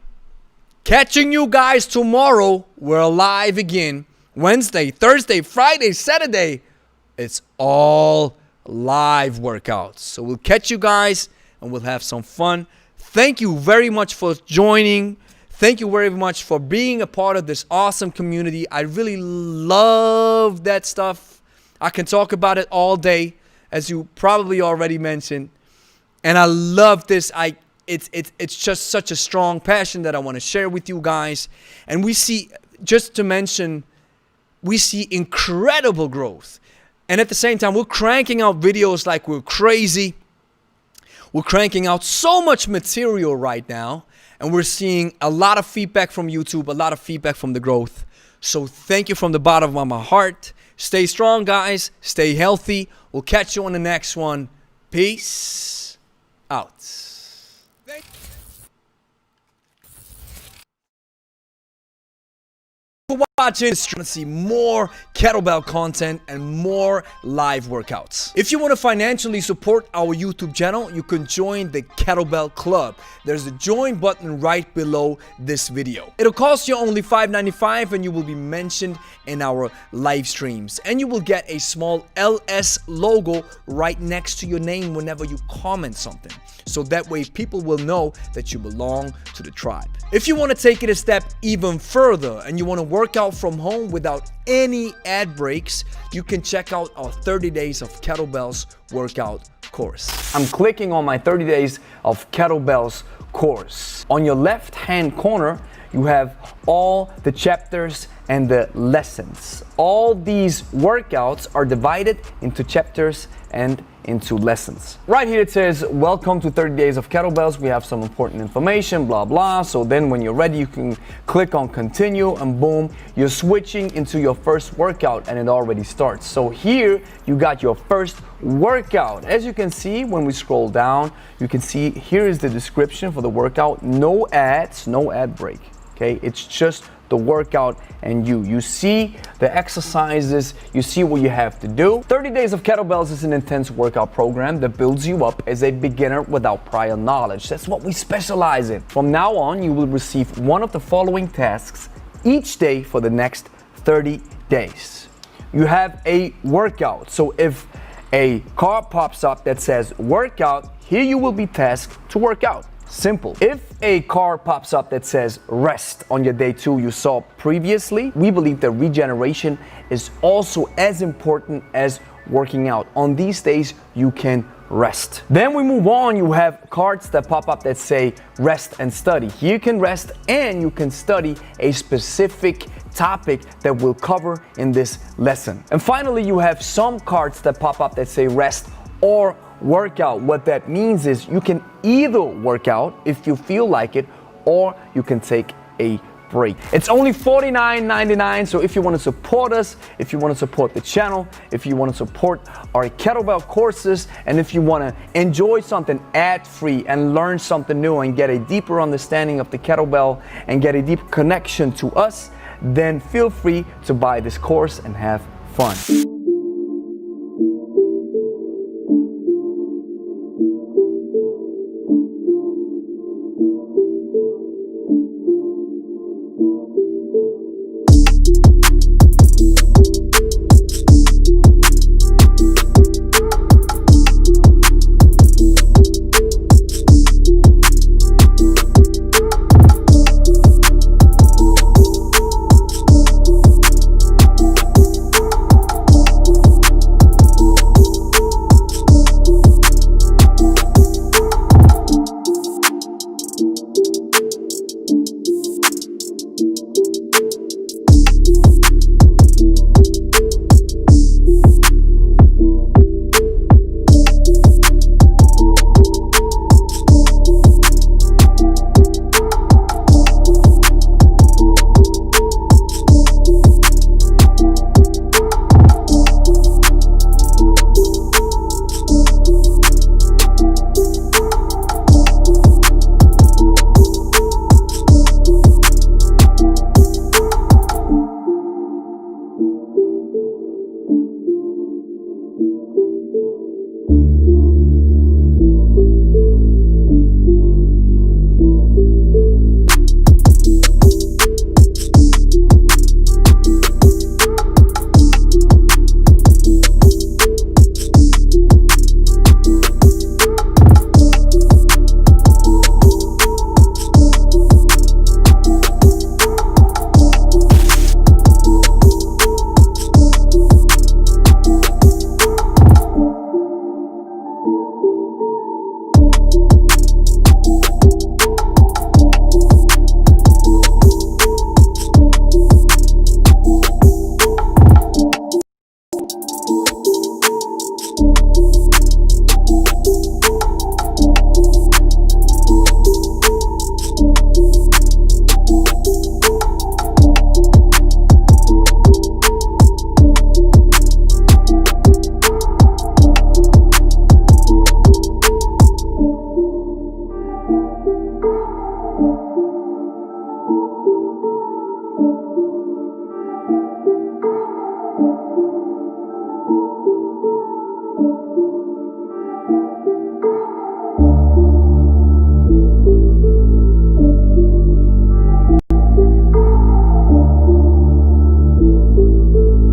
catching you guys tomorrow. We're live again. Wednesday, Thursday, Friday, Saturday. It's all live workouts. So we'll catch you guys and we'll have some fun. Thank you very much for joining. Thank you very much for being a part of this awesome community. I really love that stuff. I can talk about it all day, as you probably already mentioned. And I love this. It's just such a strong passion that I want to share with you guys. And we see, just to mention, we see incredible growth. And at the same time, we're cranking out videos like we're crazy. We're cranking out so much material right now, and we're seeing a lot of feedback from YouTube, a lot of feedback from the growth. So thank you from the bottom of my heart. Stay strong, guys. Stay healthy. We'll catch you on the next one. Peace out. For watching, to see more kettlebell content and more live workouts. If you want to financially support our YouTube channel, you can join the Kettlebell Club. There's a join button right below this video. It'll cost you only $5.95 and you will be mentioned in our live streams. And you will get a small LS logo right next to your name whenever you comment something. So that way people will know that you belong to the tribe. If you want to take it a step even further and you want to work out from home without any ad breaks, you can check out our 30 days of kettlebells workout course. I'm clicking on my 30 days of kettlebells course. On your left hand corner, you have all the chapters and the lessons. All these workouts are divided into chapters and into lessons. Right here it says, welcome to 30 days of kettlebells. We have some important information, blah, blah. So then when you're ready, you can click on continue and boom, you're switching into your first workout and it already starts. So here you got your first workout. As you can see, when we scroll down, you can see here is the description for the workout. No ads, no ad break. Okay, it's just the workout and you see the exercises, you see what you have to do. 30 Days of Kettlebells is an intense workout program that builds you up as a beginner without prior knowledge. That's what we specialize in. From now on, you will receive one of the following tasks each day for the next 30 days. You have a workout. So if a card pops up that says workout, here you will be tasked to work out. Simple. If a card pops up that says rest on your day 2 you saw previously, we believe that regeneration is also as important as working out. On these days, you can rest. Then we move on, you have cards that pop up that say rest and study. Here you can rest and you can study a specific topic that we'll cover in this lesson. And finally, you have some cards that pop up that say rest or workout. What that means is you can either work out if you feel like it, or you can take a break. It's only $49.99, so if you want to support us, if you want to support the channel, if you want to support our kettlebell courses, and if you want to enjoy something ad-free and learn something new and get a deeper understanding of the kettlebell and get a deep connection to us, then feel free to buy this course and have fun.